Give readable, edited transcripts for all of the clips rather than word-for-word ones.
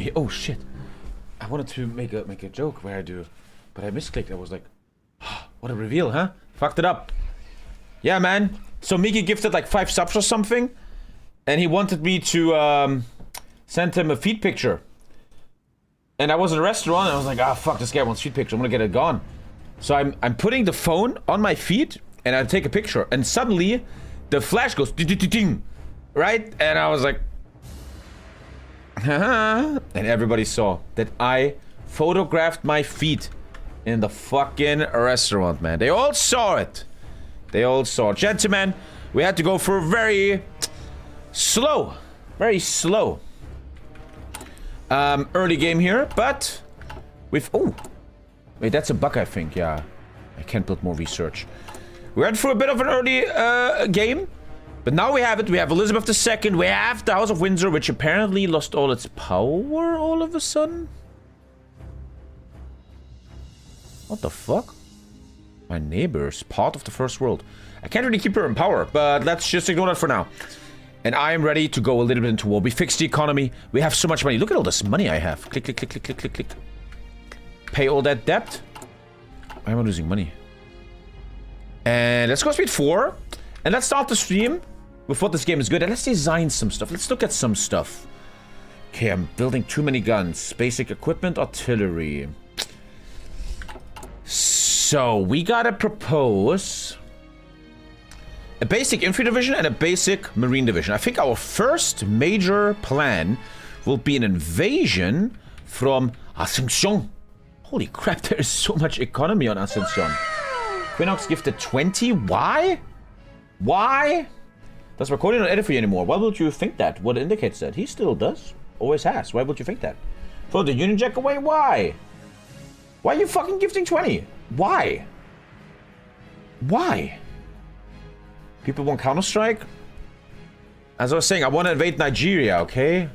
sorry. Oh shit. I wanted to make a joke where I do, but I misclicked. I was like, oh, what a reveal, huh? Fucked it up. Yeah, man. So Mickey gifted like 5 subs or something, and he wanted me to send him a feed picture. And I was in a restaurant, and I was like, ah, fuck, this guy wants feed picture. I'm gonna get it gone. So I'm putting the phone on my feet, and I take a picture, and suddenly the flash goes ding, right? And I was like, and everybody saw that I photographed my feet in the fucking restaurant, man. They all saw it. They all saw it. Gentlemen, we had to go for a very slow early game here, but we've... Oh, wait, that's a bug, I think. Yeah, I can't build more research. We went for a bit of an early game, but now we have it. We have Elizabeth II. We have the House of Windsor, which apparently lost all its power all of a sudden. What the fuck? My neighbor's part of the First World. I can't really keep her in power, but let's just ignore that for now. And I am ready to go a little bit into war. We fixed the economy. We have so much money. Look at all this money I have. Click, click, click, click, click, click, click. Pay all that debt. Why am I losing money? And let's go speed 4. And let's start the stream with what this game is good at. Let's design some stuff. Let's look at some stuff. Okay, I'm building too many guns. Basic equipment, artillery. So, we gotta propose a basic infantry division and a basic marine division. I think our first major plan will be an invasion from Ascension. Holy crap, there is so much economy on Ascension. Quinox gifted 20. Why? Why? Does Marconi not edit for you anymore? Why would you think that? What indicates that? He still does. Always has. Why would you think that? Throw the Union Jack away? Why? Why are you fucking gifting 20? Why? Why? People want Counter-Strike? As I was saying, I want to invade Nigeria, okay?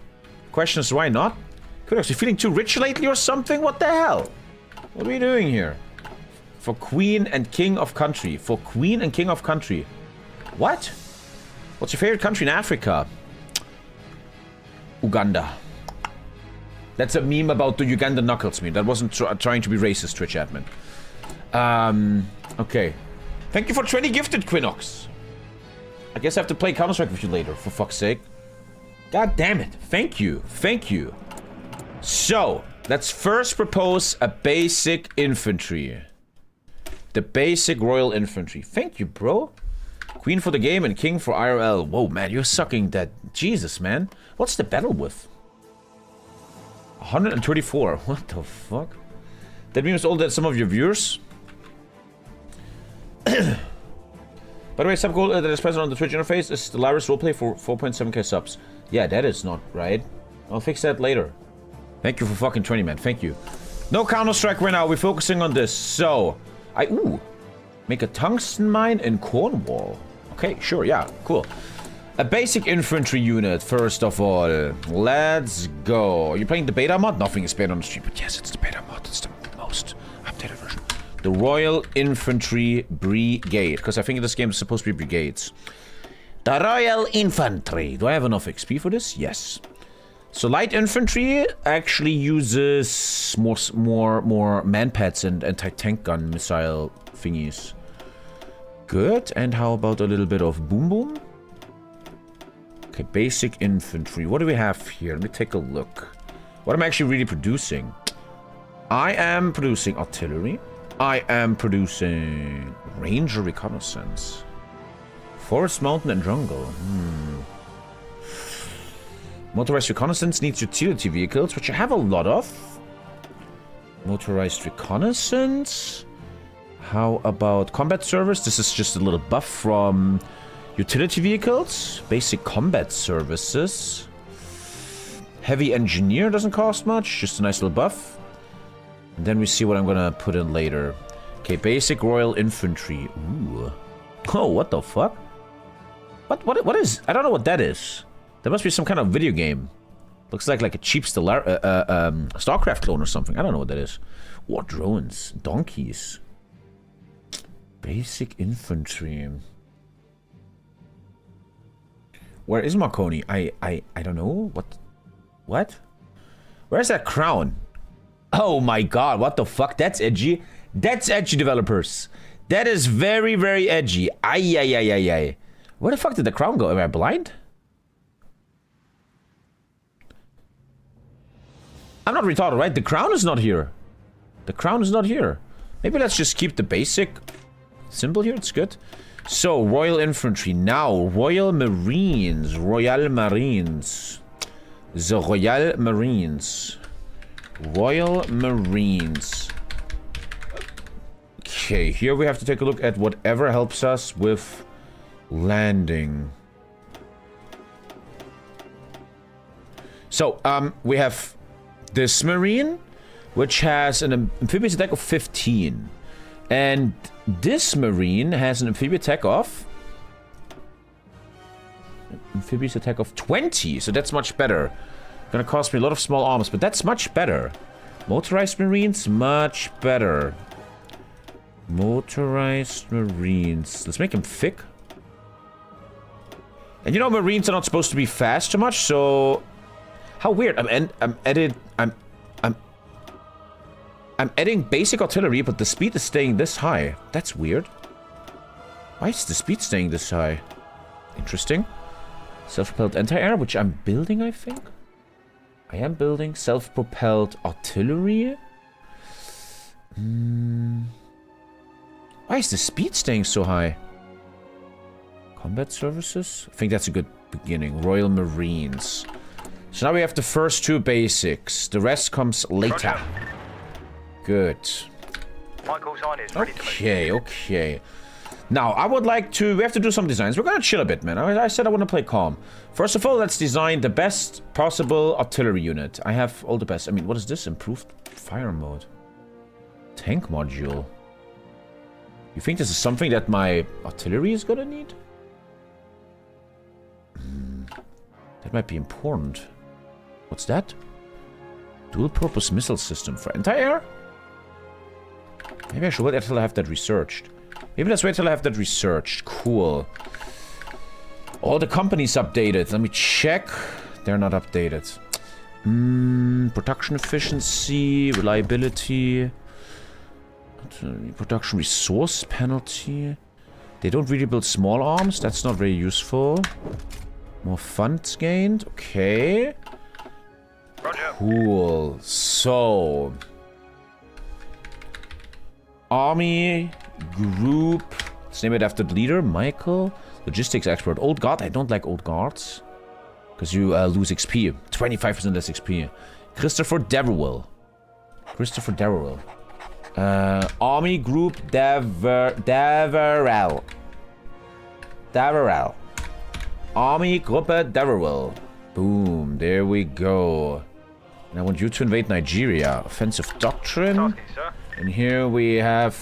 Question is, why not? Quinox, you feeling too rich lately or something? What the hell? What are we doing here? For Queen and King of Country. For Queen and King of Country. What? What's your favorite country in Africa? Uganda. That's a meme about the Uganda knuckles meme. That wasn't trying to be racist, Twitch admin. Okay. Thank you for 20 gifted, Quinox. I guess I have to play Counter-Strike with you later, for fuck's sake. God damn it. Thank you. Thank you. So, let's first propose a basic infantry. The basic royal infantry. Thank you, bro. Queen for the game and king for IRL. Whoa, man, you're sucking that. Jesus, man. What's the battle with? 134. What the fuck? That means all that some of your viewers. By the way, sub goal that is present on the Twitch interface is the Lyris roleplay for 4.7k subs. Yeah, that is not right. I'll fix that later. Thank you for fucking 20, man. Thank you. No Counter-Strike right now. We're focusing on this. So, ooh. Make a tungsten mine in Cornwall. Okay, sure, yeah, cool. A basic infantry unit, first of all. Let's go. Are you playing the beta mod? Nothing is beta on the stream, but yes, it's the beta mod. It's the most updated version. The Royal Infantry Brigade, because I think this game is supposed to be brigades. The Royal Infantry. Do I have enough XP for this? Yes. So light infantry actually uses more man-pads and anti-tank gun missile thingies. Good. And how about a little bit of boom boom? Okay, basic infantry. What do we have here? Let me take a look. What am I actually really producing? I am producing artillery. I am producing ranger reconnaissance. Forest, mountain, and jungle. Motorized reconnaissance needs utility vehicles, which I have a lot of. Motorized reconnaissance. How about combat service? This is just a little buff from utility vehicles. Basic combat services. Heavy engineer doesn't cost much. Just a nice little buff. And then we see what I'm gonna put in later. Okay, basic royal infantry. Ooh. Oh, what the fuck? What is... I don't know what that is. There must be some kind of video game. Looks like a cheap StarCraft clone or something. I don't know what that is. What drones? Donkeys. Basic infantry. Where is Marconi? I don't know. What? Where's that crown? Oh my god, what the fuck? That's edgy. That's edgy, developers. That is very, very edgy. Ay, ay, ay, ay, ay. Where the fuck did the crown go? Am I blind? I'm not retarded, right? The crown is not here. The crown is not here. Maybe let's just keep the basic symbol here. It's good. So, Royal Infantry. Now, Royal Marines. Royal Marines. The Royal Marines. Royal Marines. Okay, here we have to take a look at whatever helps us with landing. So, we have this Marine, which has an amphibious attack of 15. And this Marine has an amphibious attack of... Amphibious attack of 20, so that's much better. Gonna cost me a lot of small arms, but that's much better. Motorized Marines, much better. Motorized Marines. Let's make them thick. And you know, Marines are not supposed to be fast too much, so... How weird. I'm adding basic artillery, but the speed is staying this high. That's weird. Why is the speed staying this high? Interesting. Self-propelled anti-air, which I'm building, I think. I am building self-propelled artillery. Why is the speed staying so high? Combat services? I think that's a good beginning. Royal Marines. So now we have the first two basics. The rest comes later. Roger. Good. Michael's on is ready to move. Okay, okay. Now, I would like to... We have to do some designs. We're gonna chill a bit, man. I said I want to play calm. First of all, let's design the best possible artillery unit. I have all the best. I mean, what is this? Improved fire mode. Tank module. You think this is something that my artillery is gonna need? That might be important. What's that? Dual-purpose missile system for anti-air? Maybe I should wait until I have that researched. Maybe let's wait till I have that researched. Cool. All the companies updated. Let me check. They're not updated. Production efficiency, reliability, production resource penalty. They don't really build small arms. That's not very useful. More funds gained. Okay. Roger. Cool. So... Army group. Let's name it after the leader. Michael. Logistics expert. Old guard. I don't like old guards. Because you lose XP. 25% less XP. Christopher Deverell. Christopher Deverell. Army group Deverell. Deverell. Army Gruppe Deverell. Boom. There we go. And I want you to invade Nigeria. Offensive doctrine. Talking, sir. And here we have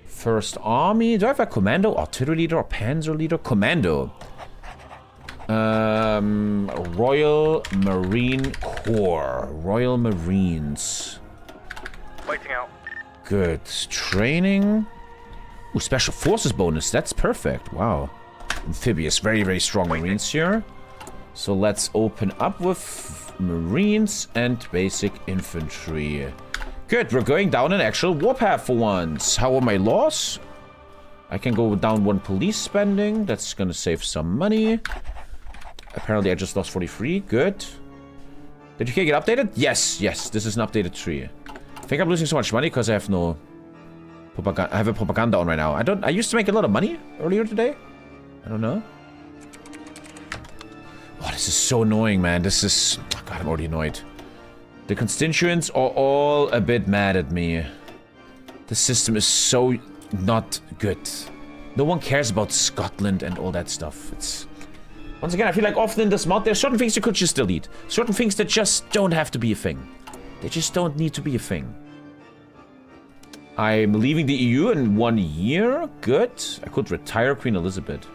First Army. Do I have a commando, artillery leader, or panzer leader? Commando. Royal Marine Corps. Royal Marines. Waiting out. Good. Training. Ooh, special forces bonus. That's perfect. Wow. Amphibious. Very, very strong Marines here. So let's open up with Marines and basic infantry. Good, we're going down an actual warpath for once. How are my laws? I can go down 1 police spending. That's gonna save some money. Apparently I just lost 43. Good. Did you get updated? Yes, yes. This is an updated tree. I think I'm losing so much money because I have no propaganda. I have a propaganda on right now. I used to make a lot of money earlier today. I don't know. Oh, this is so annoying, man. This is... Oh, God, I'm already annoyed. The constituents are all a bit mad at me. The system is so not good. No one cares about Scotland and all that stuff. It's... Once again, I feel like often in this mod, there's certain things you could just delete. Certain things that just don't have to be a thing. They just don't need to be a thing. I'm leaving the EU in 1 year. Good. I could retire Queen Elizabeth.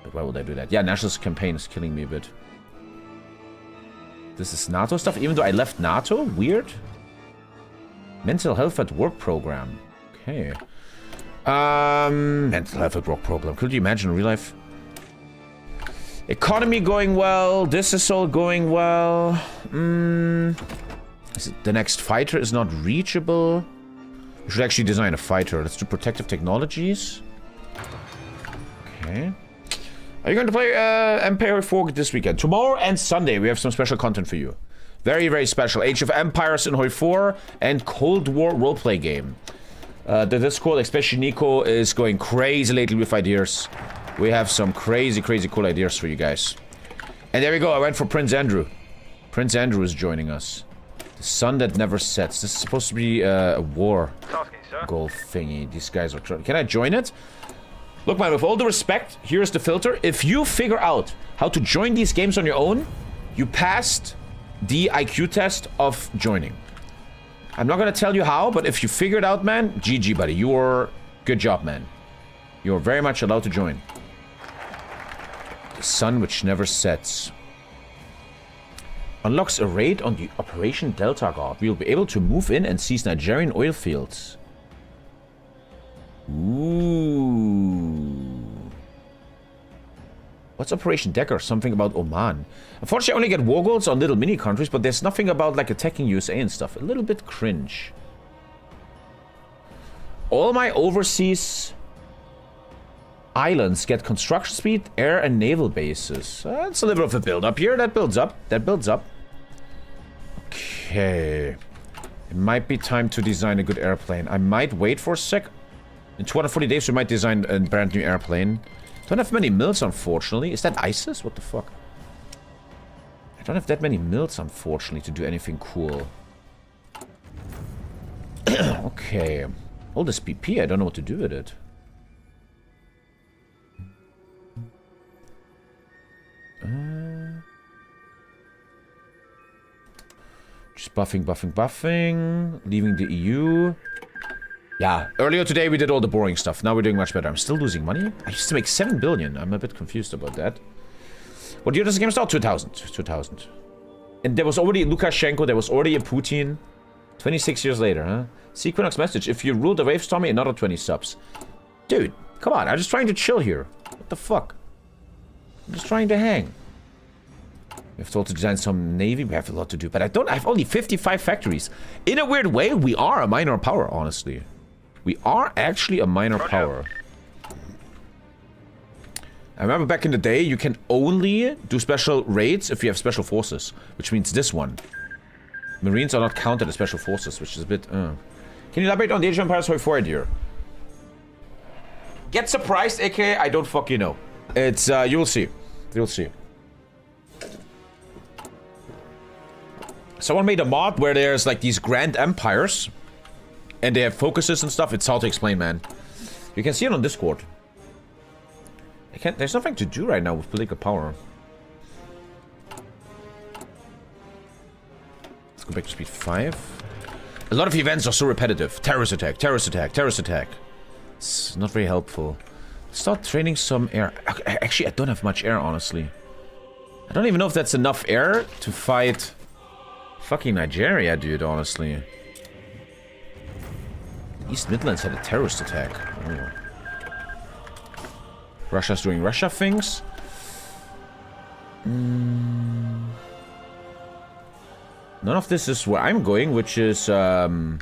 But why would I do that? Yeah, nationalist campaign is killing me a bit. This is NATO stuff, even though I left NATO? Weird. Mental health at work program. Okay. Mental health at work program. Could you imagine in real life? Economy going well. This is all going well. Is it the next fighter is not reachable? We should actually design a fighter. Let's do protective technologies. Okay. Are you going to play Empire 4 this weekend? Tomorrow and Sunday we have some special content for you. Very, very special. Age of Empires in Hoi 4 and Cold War roleplay game. The Discord, especially Nico, is going crazy lately with ideas. We have some crazy, crazy cool ideas for you guys. And there we go. I went for Prince Andrew. Prince Andrew is joining us. The sun that never sets. This is supposed to be a war goal thingy. These guys are trying. Can I join it? Look, man, with all the respect, here's the filter. If you figure out how to join these games on your own, you passed the IQ test of joining. I'm not gonna tell you how, but if you figure it out, man, GG, buddy. You're... Good job, man. You're very much allowed to join. The sun which never sets. Unlocks a raid on the Operation Delta Guard. We'll be able to move in and seize Nigerian oil fields. Ooh. What's Operation Decker? Something about Oman. Unfortunately, I only get war goals on little mini countries, but there's nothing about like attacking USA and stuff. A little bit cringe. All my overseas islands get construction speed, air, and naval bases. That's a little bit of a build-up here. That builds up. That builds up. Okay. It might be time to design a good airplane. I might wait for a sec. In 240 days, we might design a brand new airplane. Don't have many mills, unfortunately. Is that ISIS? What the fuck? I don't have that many mills, unfortunately, to do anything cool. Okay. All this PP, I don't know what to do with it. Just buffing. Leaving the EU. Yeah, earlier today we did all the boring stuff. Now we're doing much better. I'm still losing money. I used to make 7 billion. I'm a bit confused about that. What year does the game start? 2000. 2000. And there was already Lukashenko. There was already a Putin. 26 years later, huh? Sequinox message. If you rule the waves, Tommy, another 20 subs. Dude, come on. I'm just trying to chill here. What the fuck? I'm just trying to hang. We have to also design some navy. We have a lot to do. But I have only 55 factories. In a weird way, we are a minor power, honestly. We are actually a minor power. I remember back in the day, you can only do special raids if you have special forces. Which means this one. Marines are not counted as special forces, which is a bit... Can you elaborate on the Age of Empires 4 idea? Get surprised, aka I don't fucking know. It's, you will see. You'll see. Someone made a mod where there's like these grand empires. And they have focuses and stuff. It's hard to explain, man. You can see it on Discord. There's nothing to do right now with political power. Let's go back to speed 5. A lot of events are so repetitive. Terrorist attack, terrorist attack, terrorist attack. It's not very helpful. Start training some air. Actually, I don't have much air, honestly. I don't even know if that's enough air to fight fucking Nigeria, dude, honestly. East Midlands had a terrorist attack. Oh. Russia's doing Russia things. None of this is where I'm going, which is the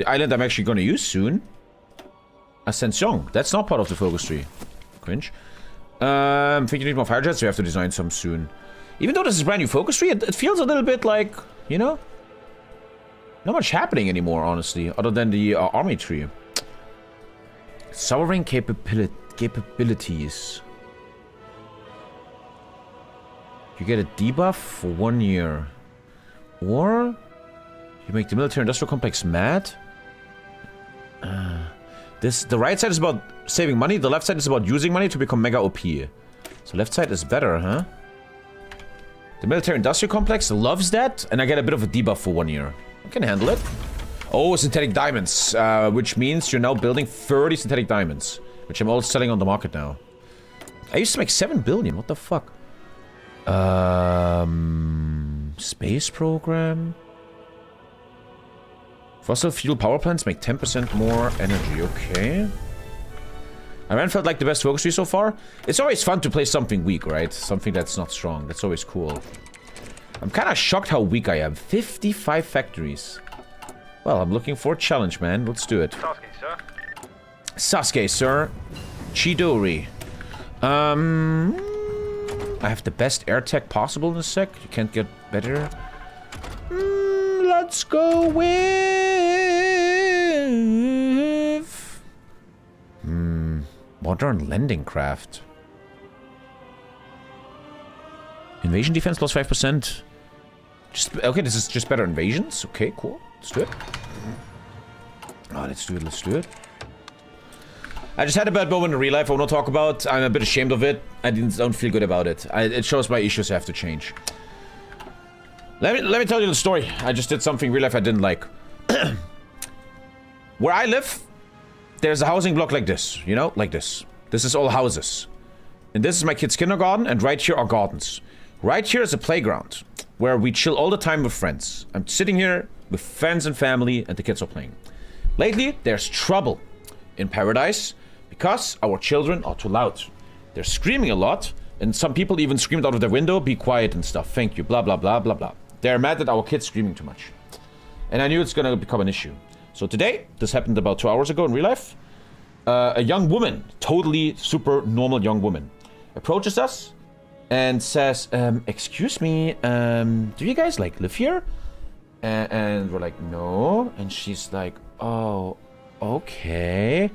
island I'm actually going to use soon. Ascension. That's not part of the focus tree. Cringe. Think you need more fire jets? We have to design some soon. Even though this is a brand new focus tree, it feels a little bit like, you know? Not much happening anymore, honestly, other than the army tree. Sovereign capabilities. You get a debuff for 1 year. Or you make the military industrial complex mad. The right side is about saving money, the left side is about using money to become mega OP. So left side is better, huh? The military industrial complex loves that, and I get a bit of a debuff for 1 year. I can handle it. Oh, synthetic diamonds, which means you're now building 30 synthetic diamonds, which I'm all selling on the market now. I used to make 7 billion, what the fuck? Space program. Fossil fuel power plants make 10% more energy, okay. Iran felt like the best focus tree so far. It's always fun to play something weak, right? Something that's not strong. That's always cool. I'm kind of shocked how weak I am. 55 factories. Well, I'm looking for a challenge, man. Let's do it. Sasuke, sir. Sasuke, sir. Chidori. I have the best air tech possible in a sec. You can't get better. Let's go with... Modern landing craft. Invasion defense plus 5%. Okay, this is just better invasions. Okay, cool. Let's do it. Oh, let's do it, let's do it. I just had a bad moment in real life I want to talk about. I'm a bit ashamed of it. I don't feel good about it. It shows my issues have to change. Let me tell you the story. I just did something in real life I didn't like. Where I live, there's a housing block like this, you know? Like this. This is all houses. And this is my kid's kindergarten, and right here are gardens. Right here is a playground, where we chill all the time with friends. I'm sitting here with friends and family, and the kids are playing. Lately, there's trouble in paradise, because our children are too loud. They're screaming a lot, and some people even screamed out of their window, be quiet and stuff, thank you, blah, blah, blah, blah, blah. They're mad that our kids screaming too much. And I knew it's gonna become an issue. So today, this happened about 2 hours ago in real life. A young woman, totally super normal young woman, approaches us and says, excuse me, do you guys like live here? And we're like, no. And she's like, oh, okay.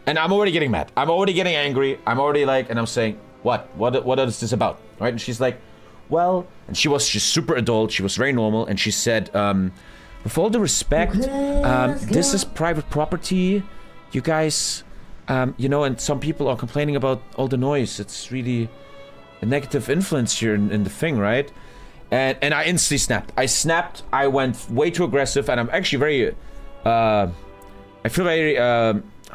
And I'm already getting mad. I'm already getting angry. I'm already like, and I'm saying, what is this about? Right? And she's like, well, and she's super adult. She was very normal. And she said, with all the respect, this is private property. You guys, you know, and some people are complaining about all the noise. It's really a negative influence here in the thing, right? And I instantly snapped. I snapped. I went way too aggressive. And I'm actually very, I feel very,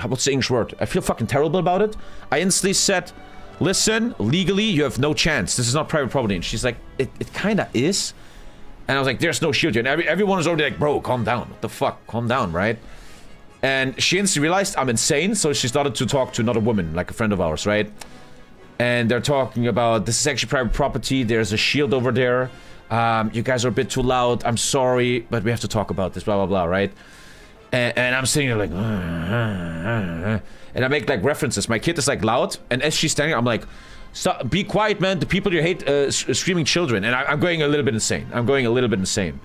what's the English word? I feel fucking terrible about it. I instantly said, listen, legally, you have no chance. This is not private property. And she's like, it kind of is. And I was like, there's no shield here. And everyone was already like, bro, calm down. What the fuck? Calm down, right? And she instantly realized I'm insane. So she started to talk to another woman, like a friend of ours, right? And they're talking about, this is actually private property. There's a shield over there. You guys are a bit too loud. I'm sorry, but we have to talk about this, blah, blah, blah, right? And I'm sitting there like, and I make like references. My kid is like loud, and as she's standing, I'm like, stop, be quiet, man. The people you hate, screaming children. And I'm going a little bit insane.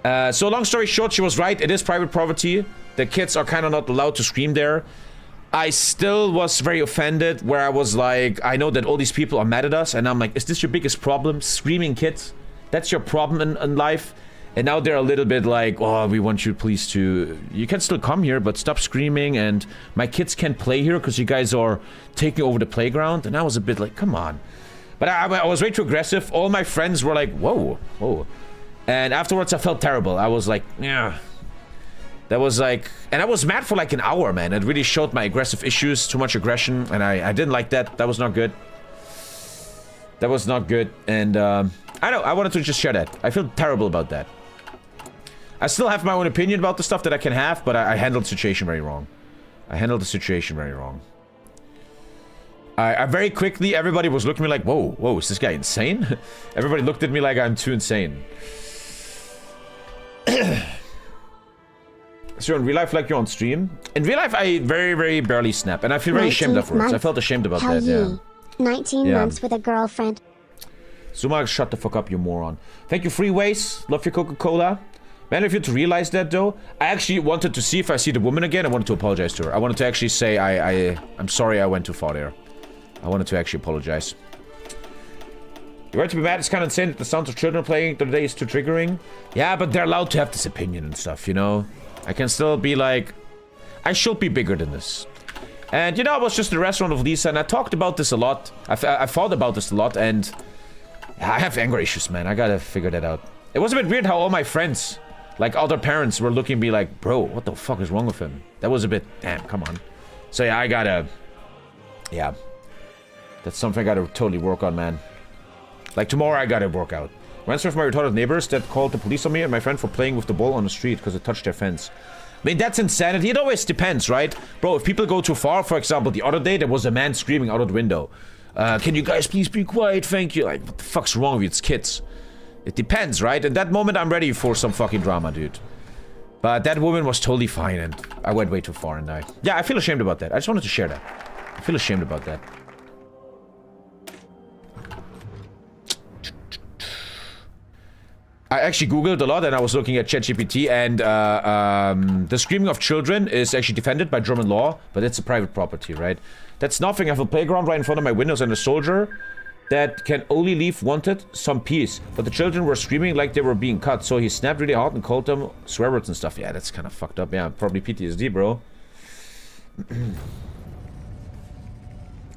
So long story short, she was right. It is private property. The kids are kind of not allowed to scream there. I still was very offended, where I was like, I know that all these people are mad at us, and I'm like, is this your biggest problem? Screaming kids? That's your problem in life? And now they're a little bit like, oh, we want you please to... You can still come here, but stop screaming, and my kids can't play here because you guys are taking over the playground. And I was a bit like, come on. But I was way too aggressive. All my friends were like, whoa, whoa. And afterwards, I felt terrible. I was like, yeah. That was like... And I was mad for like an hour, man. It really showed my aggressive issues, too much aggression, and I didn't like that. That was not good. That was not good, and I know, I wanted to just share that. I feel terrible about that. I still have my own opinion about the stuff that I can have, but I handled the situation very wrong. I very quickly, everybody was looking at me like, whoa, is this guy insane? Everybody looked at me like I'm too insane. So in real life, like you're on stream? In real life, I very, very barely snap, and I feel very ashamed afterwards. I felt ashamed about that, yeah. 19 months with a girlfriend. Zuma, shut the fuck up, you moron. Thank you, Freeways. Love your Coca-Cola. Man, if you to realize that, though, I actually wanted to see if I see the woman again. I wanted to apologize to her. I wanted to actually say, I'm sorry I went too far there. I wanted to actually apologize. You're right to be mad. It's kind of insane that the sounds of children playing today is too triggering. Yeah, but they're allowed to have this opinion and stuff, you know? I can still be like, I should be bigger than this. And, you know, I was just in the restaurant of Lisa, and I talked about this a lot. I thought about this a lot, and I have anger issues, man. I gotta figure that out. It was a bit weird how all my friends, like other parents, were looking at me like, bro, what the fuck is wrong with him? That was a bit, damn, come on. So yeah, I gotta, yeah. That's something I gotta totally work on, man. Like tomorrow I gotta work out. Once with my retarded neighbors that called the police on me and my friend for playing with the ball on the street because it touched their fence. I mean, that's insanity. It always depends, right? Bro, if people go too far, for example, the other day, there was a man screaming out of the window. Can you guys please be quiet? Thank you. Like, what the fuck's wrong with you? It's kids. It depends, right? At that moment, I'm ready for some fucking drama, dude. But that woman was totally fine, and I went way too far, and yeah, I feel ashamed about that. I just wanted to share that. I feel ashamed about that. I actually googled a lot and I was looking at ChatGPT, and the screaming of children is actually defended by German law, but it's a private property, right? That's nothing. I have a playground right in front of my windows and a soldier that can only leave wanted some peace. But the children were screaming like they were being cut, so he snapped really hard and called them swear words and stuff. Yeah, that's kind of fucked up. Yeah, probably PTSD, bro.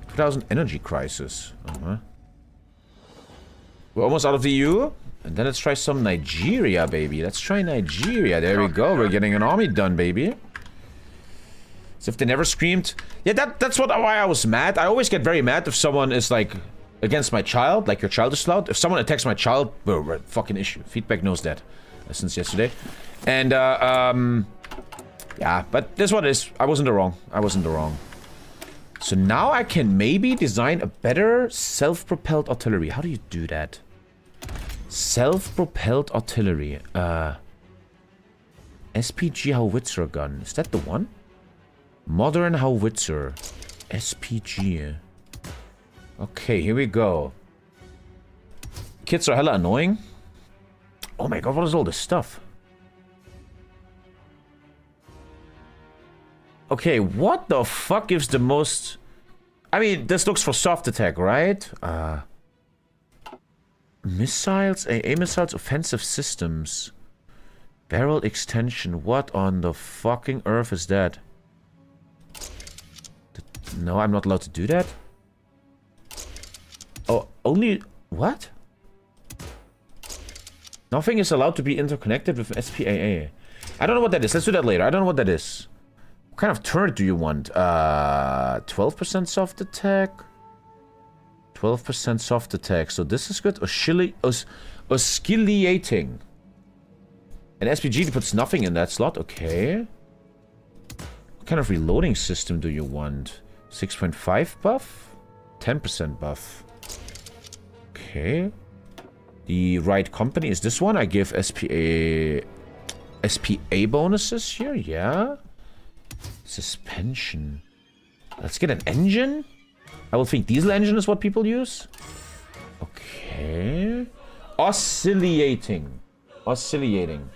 2000 energy crisis. We're almost out of the EU. And then let's try some Nigeria, baby. Let's try Nigeria. There we go. We're getting an army done, baby. As if they never screamed. Yeah, that's why I was mad. I always get very mad if someone is, like, against my child. Like, your child is loud. If someone attacks my child, we're fucking issue. Feedback knows that. Since yesterday. And, yeah, but this one is... I wasn't the wrong. I wasn't the wrong. So now I can maybe design a better self-propelled artillery. How do you do that? Self-propelled artillery. SPG howitzer gun. Is that the one? Modern howitzer. SPG. Okay, here we go. Kids are hella annoying. Oh my god, what is all this stuff? Okay, what the fuck gives the most... I mean, this looks for soft attack, right? Missiles, AA missiles, offensive systems. Barrel extension. What on the fucking earth is that? No, I'm not allowed to do that. Oh, only... What? Nothing is allowed to be interconnected with SPAA. I don't know what that is. Let's do that later. I don't know what that is. What kind of turret do you want? 12% soft attack? 12% soft attack. So this is good. Oscillating. An SPG puts nothing in that slot. Okay. What kind of reloading system do you want? 6.5 buff? 10% buff. Okay. The right company is this one. I give SPA bonuses here. Yeah. Suspension. Let's get an engine. I will think diesel engine is what people use. Okay. Oscillating. Oscillating.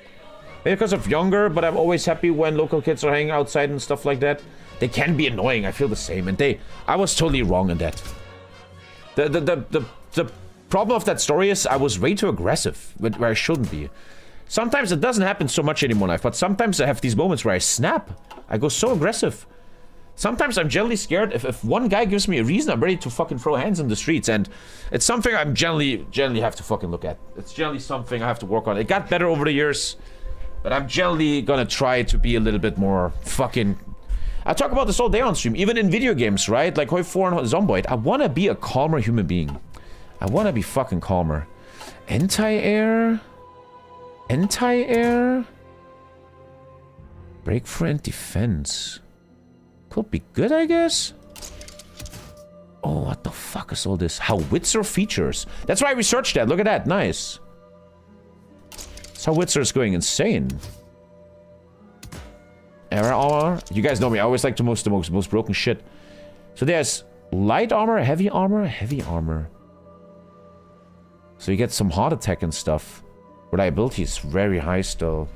Maybe because of younger, but I'm always happy when local kids are hanging outside and stuff like that. They can be annoying. I feel the same. And I was totally wrong in that. The problem of that story is I was way too aggressive where I shouldn't be. Sometimes it doesn't happen so much anymore in life, but sometimes I have these moments where I snap. I go so aggressive. Sometimes I'm generally scared. If one guy gives me a reason, I'm ready to fucking throw hands in the streets. And it's something I'm generally have to fucking look at. It's generally something I have to work on. It got better over the years, but I'm generally gonna try to be a little bit more fucking... I talk about this all day on stream, even in video games, right? Like Hoi 4 and Zomboid. I wanna be a calmer human being. I wanna be fucking calmer. Anti-air? Anti-air? Breakthrough and defense. Could be good, I guess. Oh, what the fuck is all this? Howitzer features. That's why I researched that. Look at that. Nice. This howitzer is going insane. Air armor. You guys know me. I always like the most broken shit. So there's light armor, heavy armor, heavy armor. So you get some heart attack and stuff. Reliability is very high still.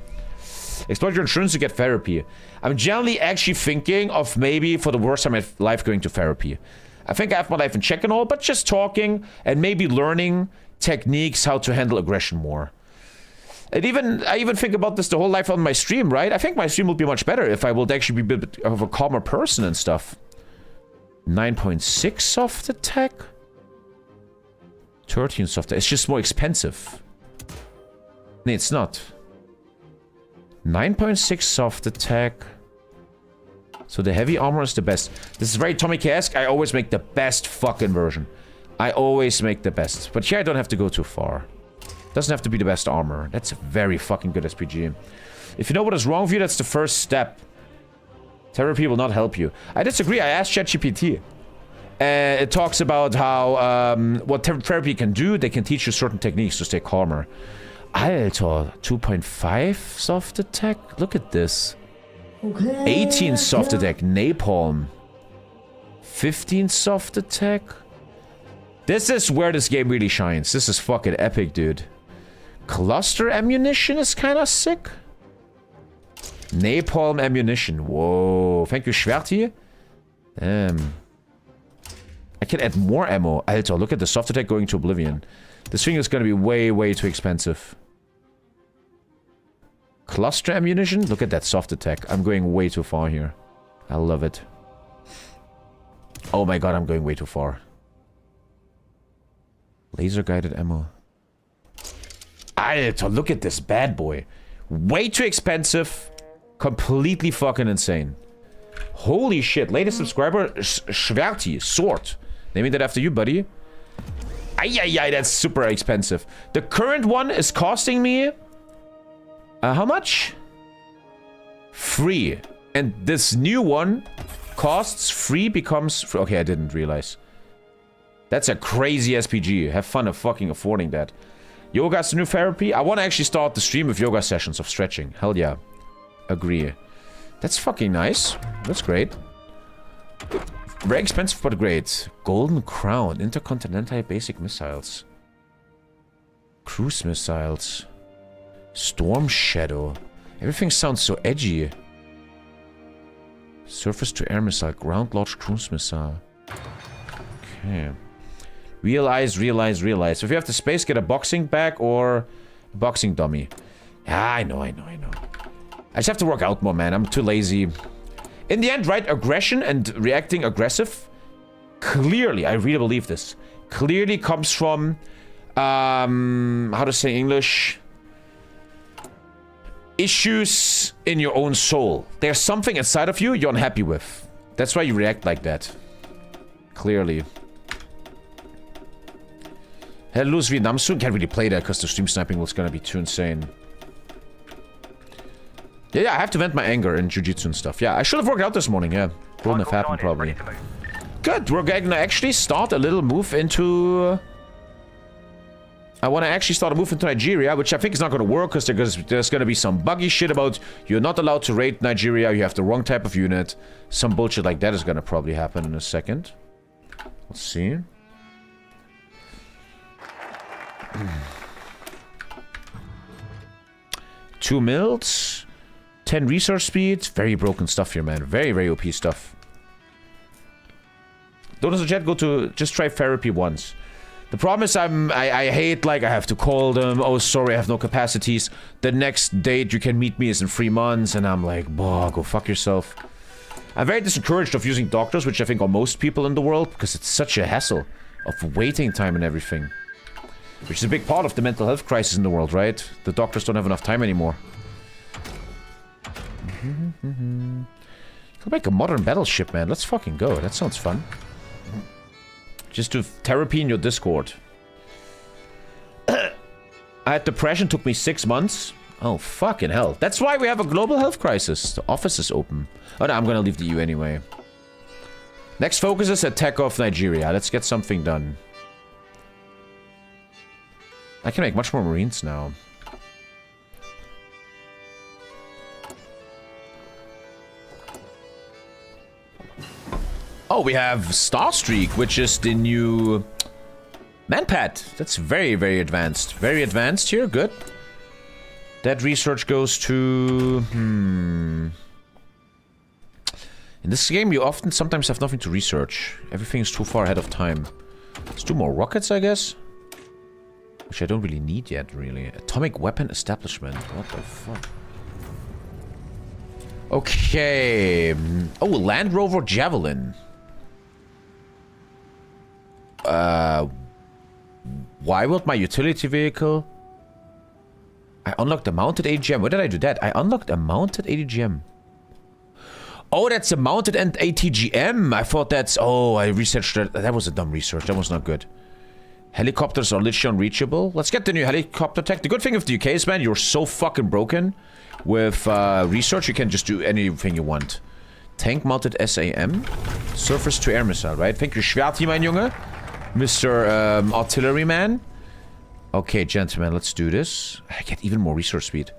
Exploit your insurance to get therapy. I'm generally actually thinking of maybe for the worst time in my life going to therapy. I think I have my life in check and all, but just talking and maybe learning techniques how to handle aggression more. And I even think about this the whole life on my stream, right? I think my stream will be much better if I will actually be a bit of a calmer person and stuff. 9.6 soft attack? 13 soft attack. It's just more expensive. No, it's not. 9.6 soft attack. So the heavy armor is the best. This is very TommyKay-esque. I always make the best fucking version. I always make the best. But here I don't have to go too far. Doesn't have to be the best armor. That's a very fucking good SPG. If you know what is wrong with you, that's the first step. Therapy will not help you. I disagree. I asked ChatGPT. It talks about how, what therapy can do. They can teach you certain techniques to stay calmer. Alter, 2.5 soft attack? Look at this. Okay. 18 soft attack, napalm. 15 soft attack? This is where this game really shines. This is fucking epic, dude. Cluster ammunition is kind of sick. Napalm ammunition. Whoa. Thank you, Schwerti. I can add more ammo. Alter, look at the soft attack going to oblivion. This thing is going to be way, way too expensive. Cluster ammunition? Look at that soft attack. I'm going way too far here. I love it. Oh my god, I'm going way too far. Laser guided ammo. Alter, look at this bad boy. Way too expensive. Completely fucking insane. Holy shit. Latest subscriber, Schwerti, sword. Naming that after you, buddy. Ay, that's super expensive. The current one is costing me... how much? Free. And this new one costs free, becomes free. Okay, I didn't realize. That's a crazy SPG. Have fun of fucking affording that. Yoga's the new therapy. I want to actually start the stream with yoga sessions of stretching. Hell yeah. Agree. That's fucking nice. That's great. Very expensive but great. Golden Crown. Intercontinental basic missiles. Cruise missiles. Storm Shadow. Everything sounds so edgy. Surface to air missile. Ground launched cruise missile. Okay. Realize. If you have the space, get a boxing bag or a boxing dummy. Yeah, I know. I just have to work out more, man. I'm too lazy. In the end, right? Aggression and reacting aggressive. Clearly, I really believe this. Clearly comes from... how to say English... issues in your own soul. There's something inside of you you're unhappy with. That's why you react like that. Clearly. Hell, lose Vietnam soon. Can't really play that because the stream sniping was gonna be too insane. Yeah, I have to vent my anger in jiu-jitsu and stuff. Yeah, I should have worked out this morning, yeah. Wouldn't have happened, probably. Good, we're gonna actually start a little move into... I want to actually start a move into Nigeria, which I think is not going to work because there's going to be some buggy shit about you're not allowed to raid Nigeria, you have the wrong type of unit. Some bullshit like that is going to probably happen in a second. Let's see. Two mills, 10 research speed. Very broken stuff here, man. Very, very OP stuff. Don't as a chat, go to just try therapy once. The problem is I hate, like, I have to call them. Oh, sorry, I have no capacities. The next date you can meet me is in 3 months. And I'm like, boh, go fuck yourself. I'm very discouraged of using doctors, which I think are most people in the world, because it's such a hassle of waiting time and everything. Which is a big part of the mental health crisis in the world, right? The doctors don't have enough time anymore. Could make a modern battleship, man. Let's fucking go. That sounds fun. Just do therapy in your Discord. I had depression, took me 6 months. Oh, fucking hell. That's why we have a global health crisis. The office is open. Oh, no, I'm gonna leave the EU anyway. Next focus is attack off Nigeria. Let's get something done. I can make much more Marines now. Oh, we have Starstreak, which is the new manpad. That's very, very advanced. Very advanced here. Good. That research goes to... In this game, you often sometimes have nothing to research. Everything is too far ahead of time. Let's do more rockets, I guess. Which I don't really need yet, really. Atomic weapon establishment. What the fuck? Okay. Oh, Land Rover Javelin. Why would my utility vehicle... I unlocked a mounted ADGM. Where did I do that? I unlocked a mounted ADGM. Oh, that's a mounted and ATGM. I thought that's... Oh, I researched that. That was a dumb research. That was not good. Helicopters are literally unreachable. Let's get the new helicopter tech. The good thing with the UK is, man, you're so fucking broken. with research, you can just do anything you want. Tank mounted SAM. Surface to air missile, right? Thank you, Schwerti, mein Junge. Mr. Artilleryman. Okay, gentlemen, let's do this. I get even more resource speed.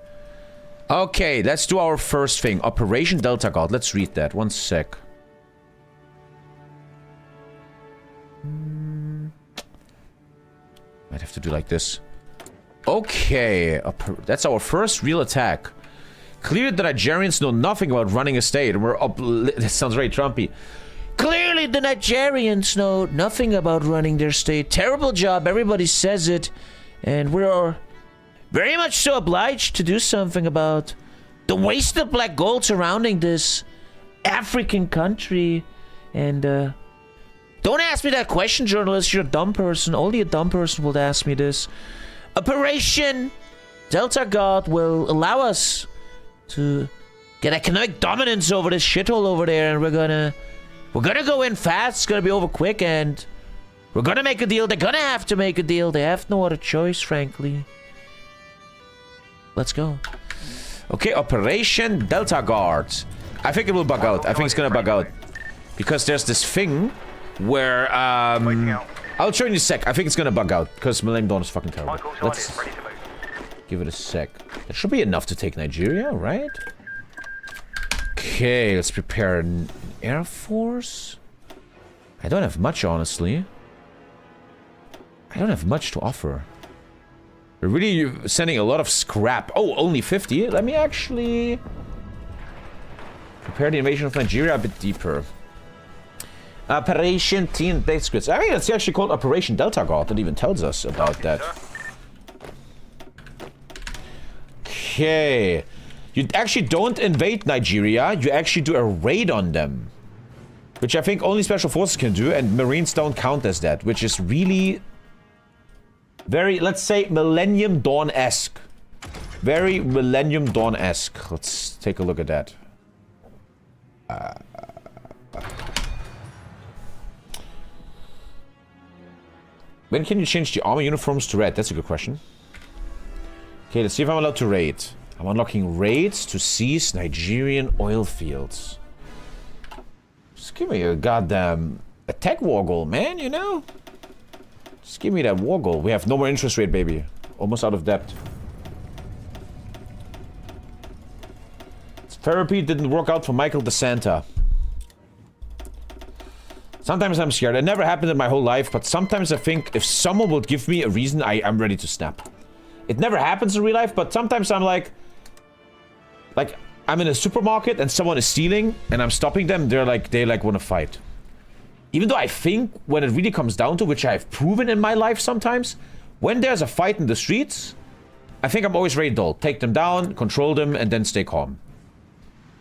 Okay, let's do our first thing. Operation Delta Guard. Let's read that. One sec. Might have to do like this. Okay, that's our first real attack. Clearly the Nigerians know nothing about running a state, and we're up... That sounds very Trumpy. Clearly the Nigerians know nothing about running their state. Terrible job, everybody says it. And we're very much so obliged to do something about the waste of black gold surrounding this African country. And, don't ask me that question, journalist. You're a dumb person. Only a dumb person would ask me this. Operation Delta Guard will allow us to get economic dominance over this shithole over there, and we're gonna go in fast. It's gonna be over quick, and we're gonna make a deal. They're gonna have to make a deal. They have no other choice, frankly. Let's go. Okay, Operation Delta Guard. I think it will bug out. I think it's gonna bug out because there's this thing where I'll show you in a sec. I think it's gonna bug out because Millennium Dawn is fucking terrible. Let's give it a sec. That should be enough to take Nigeria, right? Okay, let's prepare an Air Force. I don't have much, honestly. I don't have much to offer. We're really sending a lot of scrap. Oh, only 50? Let me actually prepare the invasion of Nigeria a bit deeper. Operation Teen Base Scripts. I mean, it's actually called Operation Delta Guard. That even tells us about that. Okay. You actually don't invade Nigeria. You actually do a raid on them. Which I think only Special Forces can do, and Marines don't count as that. Which is really... very, let's say, Millennium Dawn-esque. Very Millennium Dawn-esque. Let's take a look at that. When can you change the army uniforms to red? That's a good question. Okay, let's see if I'm allowed to raid. I'm unlocking raids to seize Nigerian oil fields. Just give me a goddamn attack war goal, man, you know? Just give me that war goal. We have no more interest rate, baby. Almost out of debt. Therapy didn't work out for Michael DeSanta. Sometimes I'm scared. It never happened in my whole life, but sometimes I think if someone would give me a reason, I'm ready to snap. It never happens in real life, but sometimes I'm like, I'm in a supermarket and someone is stealing and I'm stopping them. They want to fight. Even though I think when it really comes down to, which I've proven in my life sometimes, when there's a fight in the streets, I think I'm always ready to take them down, control them, and then stay calm.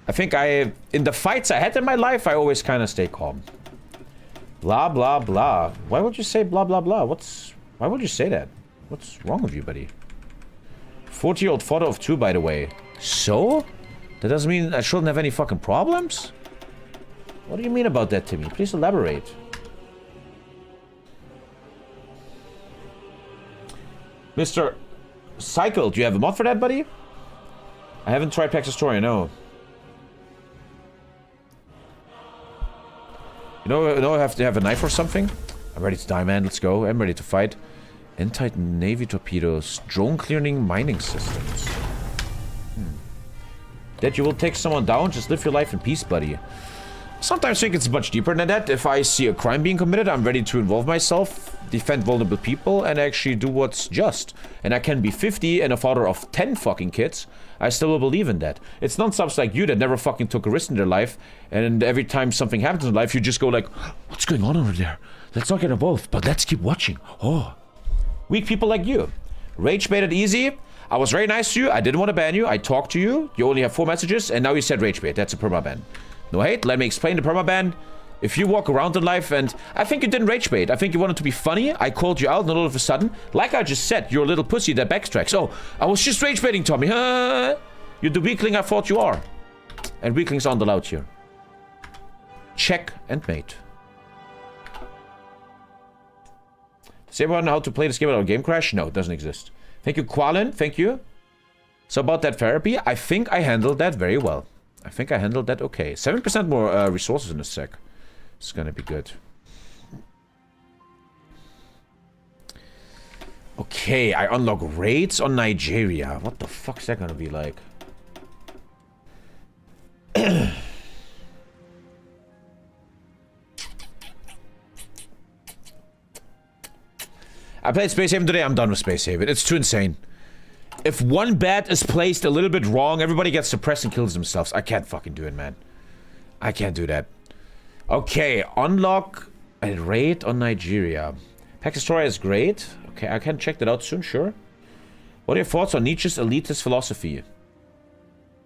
I think in the fights I had in my life, I always kind of stay calm. Blah, blah, blah. Why would you say blah, blah, blah? Why would you say that? What's wrong with you, buddy? 40-year-old father of 2, by the way. So? That doesn't mean I shouldn't have any fucking problems? What do you mean about that, Timmy? Please elaborate. Mr. Cycle, do you have a mod for that, buddy? I haven't tried Pax's Story, I know. You know I have to have a knife or something? I'm ready to die, man. Let's go. I'm ready to fight. Anti-Navy torpedoes. Drone clearing mining systems. That you will take someone down? Just live your life in peace, buddy. Sometimes I think it's much deeper than that. If I see a crime being committed, I'm ready to involve myself, defend vulnerable people, and actually do what's just. And I can be 50 and a father of 10 fucking kids. I still will believe in that. It's not subs like you that never fucking took a risk in their life, and every time something happens in life, you just go like, what's going on over there? Let's not get involved, but let's keep watching. Oh. Weak people like you. Rage baited easy. I was very nice to you. I didn't want to ban you. I talked to you. You only have 4 messages, and now you said rage bait. That's a permaban. No hate. Let me explain the permaban. If you walk around in life and... I think you didn't rage bait. I think you wanted to be funny. I called you out and all of a sudden, like I just said, you're a little pussy that backtracks. Oh, I was just rage baiting, Tommy. You're the weakling I thought you are. And weaklings aren't allowed here. Check and mate. Does everyone know how to play this game without game crash? No, it doesn't exist. Thank you, Qualin. Thank you. So about that therapy, I think I handled that very well. I think I handled that okay. 7% more resources in a sec. It's gonna be good. Okay, I unlock raids on Nigeria. What the fuck's that gonna be like? I played Space Haven today. I'm done with Space Haven. It's too insane. If one bet is placed a little bit wrong, everybody gets suppressed and kills themselves. I can't fucking do it, man. I can't do that. Okay, unlock a raid on Nigeria. Pax Destroyer is great. Okay, I can check that out soon, sure. What are your thoughts on Nietzsche's elitist philosophy?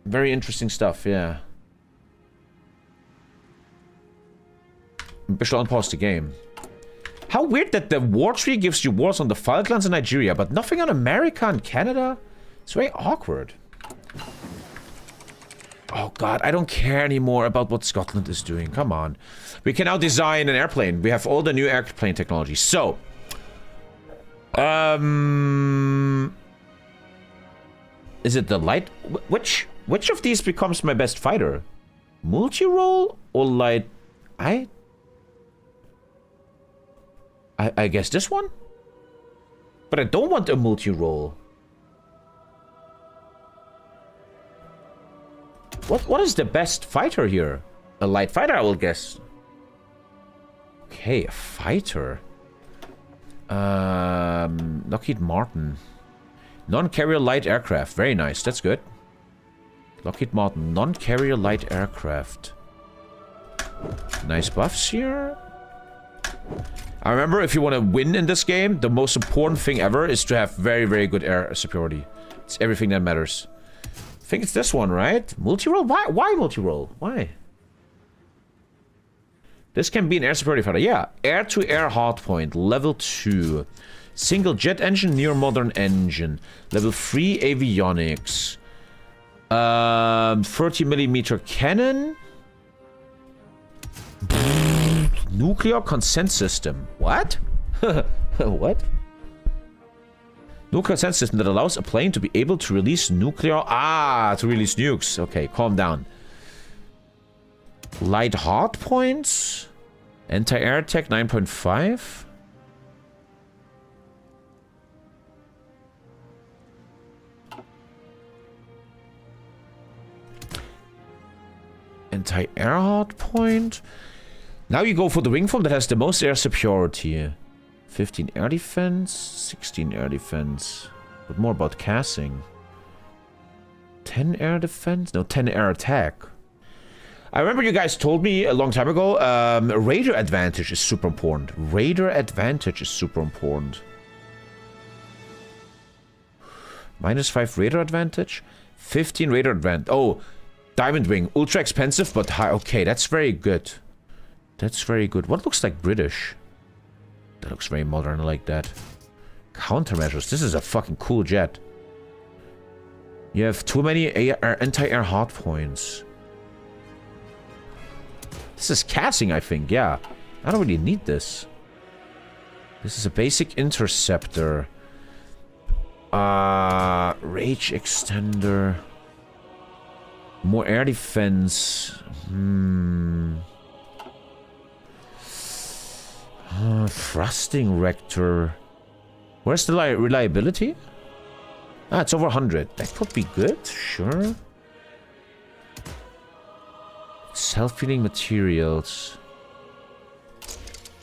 Very interesting stuff, yeah. We should unpause the game. How weird that the war tree gives you wars on the Falklands and Nigeria, but nothing on America and Canada? It's very awkward. Oh god, I don't care anymore about what Scotland is doing. Come on. We can now design an airplane. We have all the new airplane technology. So. Is it the light? Which of these becomes my best fighter? Multi-role or light? I guess this one? But I don't want a multi-role. What is the best fighter here? A light fighter, I will guess. Okay, a fighter. Lockheed Martin. Non-carrier light aircraft. Very nice, that's good. Lockheed Martin, non-carrier light aircraft. Nice buffs here. I remember, if you want to win in this game, the most important thing ever is to have very, very good air superiority. It's everything that matters. I think it's this one, right? Multi-role? Why multi-role? Why? This can be an air superiority fighter. Yeah. Air-to-air hardpoint. Level 2. Single jet engine, near-modern engine. Level 3 avionics. 30mm cannon. Nuclear consent system. What? What? Nuclear consent system that allows a plane to be able to release nuclear... Ah, to release nukes. Okay, calm down. Light hard points. Anti-air attack 9.5. Anti-air hard point. Now you go for the wing form that has the most air superiority. 15 air defense, 16 air defense. But more about casting. 10 air defense? No, 10 air attack. I remember you guys told me a long time ago, radar advantage is super important. Radar advantage is super important. -5 radar advantage. 15 radar advantage. Oh, diamond wing. Ultra expensive, but high. Okay, that's very good. That's very good. What looks like British? That looks very modern. I like that. Countermeasures. This is a fucking cool jet. You have too many anti-air hard points. This is casting, I think. Yeah. I don't really need this. This is a basic interceptor. Rage extender. More air defense. Thrusting rector. Where's the reliability? Ah, it's over 100. That could be good, sure. Self-healing materials.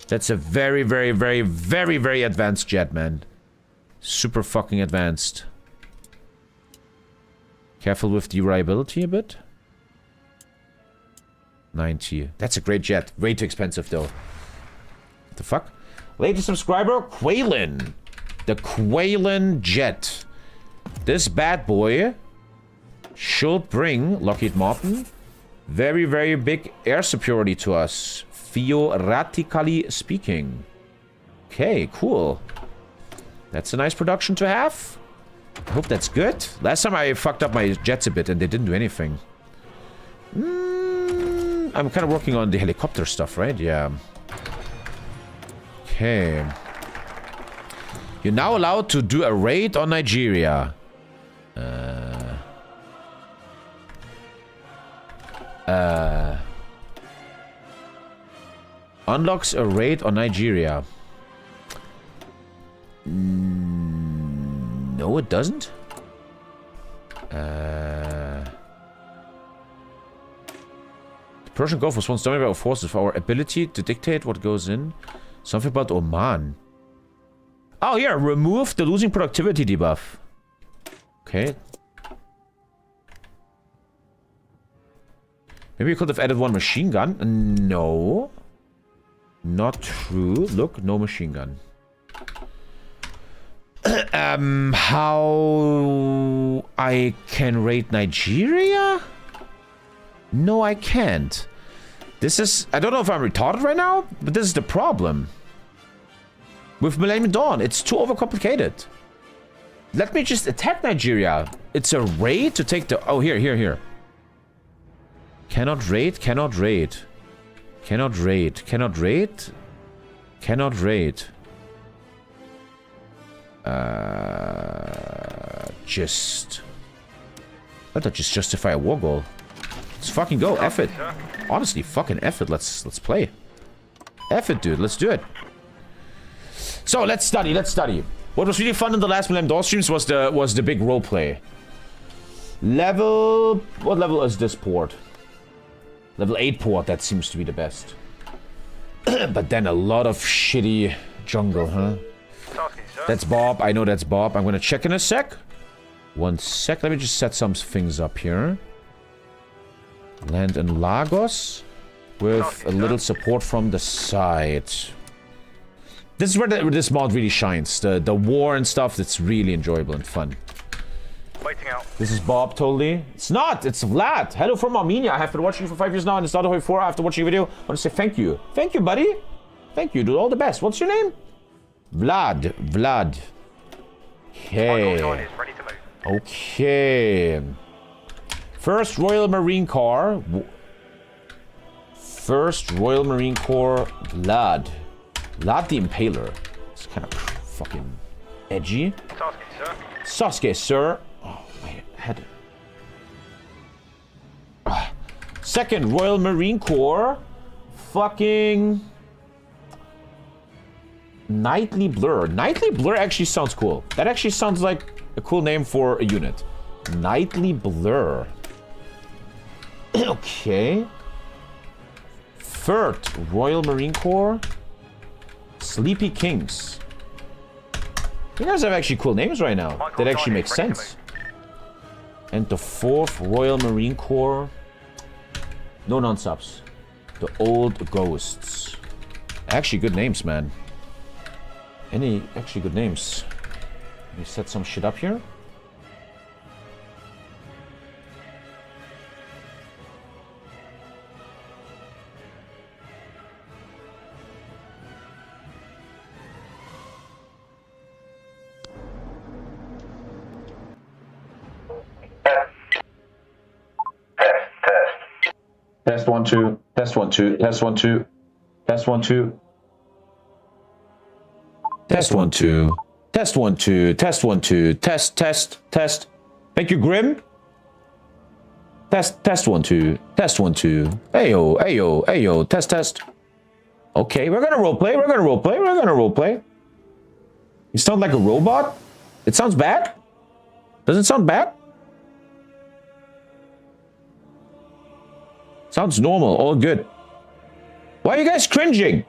That's a very, very, very, very, very advanced jet, man. Super fucking advanced. Careful with the reliability a bit. 90. That's a great jet. Way too expensive, though. What the fuck? Latest subscriber, Quaylen. The Quaylen jet. This bad boy should bring Lockheed Martin very, very big air superiority to us. Theoretically speaking. Okay, cool. That's a nice production to have. I hope that's good. Last time I fucked up my jets a bit and they didn't do anything. I'm kind of working on the helicopter stuff, right? Yeah. Okay. You're now allowed to do a raid on Nigeria. Unlocks a raid on Nigeria. No, it doesn't. The Persian Gulf was once dominated by our forces for our ability to dictate what goes in. Something about Oman. Oh, yeah, remove the losing productivity debuff. Okay. Maybe you could have added one machine gun. No. Not true. Look, no machine gun. How I can raid Nigeria? No, I can't. This is... I don't know if I'm retarded right now, but this is the problem. With Millennium Dawn, it's too overcomplicated. Let me just attack Nigeria. It's a raid to take the... Oh, here. Cannot raid, cannot raid. Cannot raid, cannot raid. Cannot raid. Just... Let that just justify a war goal. Let's fucking go, F it. Honestly, fucking F it. Let's play. F it, dude. Let's do it. So, let's study. What was really fun in the last Millennium Dawn streams was the big roleplay. Level... What level is this port? Level 8 port, that seems to be the best. But then a lot of shitty jungle, huh? That's Bob. I know that's Bob. I'm gonna check in a sec. 1 sec. Let me just set some things up here. Land in Lagos. With a little support from the side. This is where this mod really shines. The war and stuff, that's really enjoyable and fun. Waiting out. This is Bob, totally. It's not. It's Vlad. Hello from Armenia. I have been watching you for 5 years now, and it's not before. After watching your video, I want to say thank you. Thank you, buddy. Thank you, dude. All the best. What's your name? Vlad. Okay. Okay. First Royal Marine Corps. Vlad. Vlad the Impaler. It's kind of fucking edgy. Sasuke, sir. Oh, my head. Second Royal Marine Corps. Fucking... Nightly Blur. Nightly Blur actually sounds cool. That actually sounds like a cool name for a unit. Nightly Blur. Okay. Third Royal Marine Corps. Sleepy Kings. You guys have actually cool names right now. That actually makes sense. And the fourth Royal Marine Corps. No non-subs. The Old Ghosts. Actually good names, man. Any actually good names. Let me set some shit up here. Test 1 2. Test 1 2. Test 1 2. Test 1 2. Test 1 2. Test 1 2. Test 1 2. Test. Thank you, Grim. Test 1 2. Test 1 2. Ayo. Test. Okay, we're gonna roleplay. You sound like a robot? It sounds bad? Does it sound bad? Sounds normal, all good. Why are you guys cringing?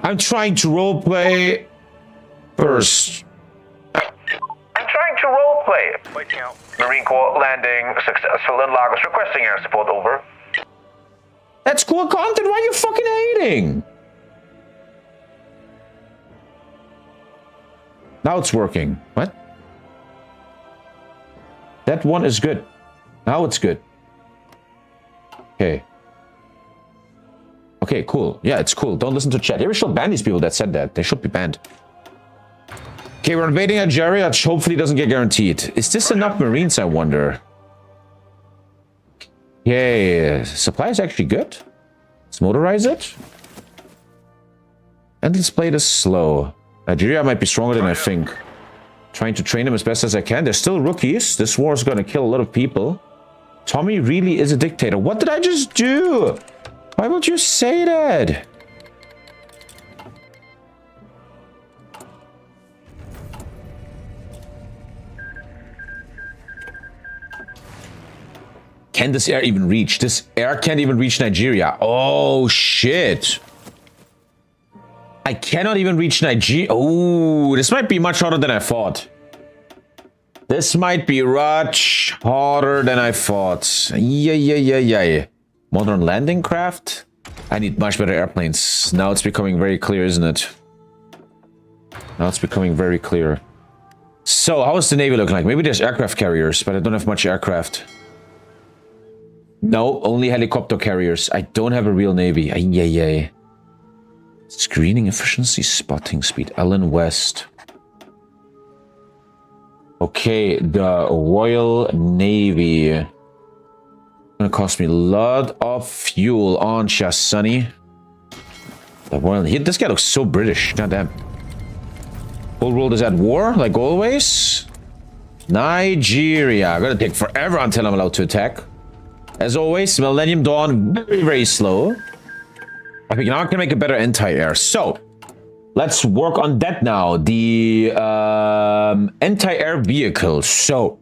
I'm trying to roleplay first. Waiting out. Marine Corps landing successful in Lagos, requesting air support, over. That's cool content, why are you fucking hating? Now it's working. What? That one is good. Now it's good. Okay. Okay, cool. Yeah, it's cool. Don't listen to chat. Here we should ban these people that said that. They should be banned. Okay, we're invading Algeria, which hopefully doesn't get guaranteed. Is this enough Marines, I wonder? Yeah, supply is actually good. Let's motorize it. And let's play this slow. Nigeria might be stronger than I think. Trying to train them as best as I can. They're still rookies. This war is going to kill a lot of people. Tommy really is a dictator. What did I just do? Why would you say that? Can this air even reach? This air can't even reach Nigeria. Oh, shit. I cannot even reach Nigeria. Oh, this might be much harder than I thought. This might be much harder than I thought. Yeah. Modern landing craft? I need much better airplanes. Now it's becoming very clear, isn't it? Now it's becoming very clear. So, how is the Navy looking like? Maybe there's aircraft carriers, but I don't have much aircraft. No, only helicopter carriers. I don't have a real Navy. Ay. Screening efficiency, spotting speed. Allen West. Okay, the Royal Navy. Gonna cost me a lot of fuel, aren't ya, sonny? The Royal Navy. This guy looks so British. Goddamn. Whole world is at war, like always. Nigeria. Gonna take forever until I'm allowed to attack. As always, Millennium Dawn, very slow. I think now I can make a better anti-air. So, let's work on that now. The anti-air vehicle. So,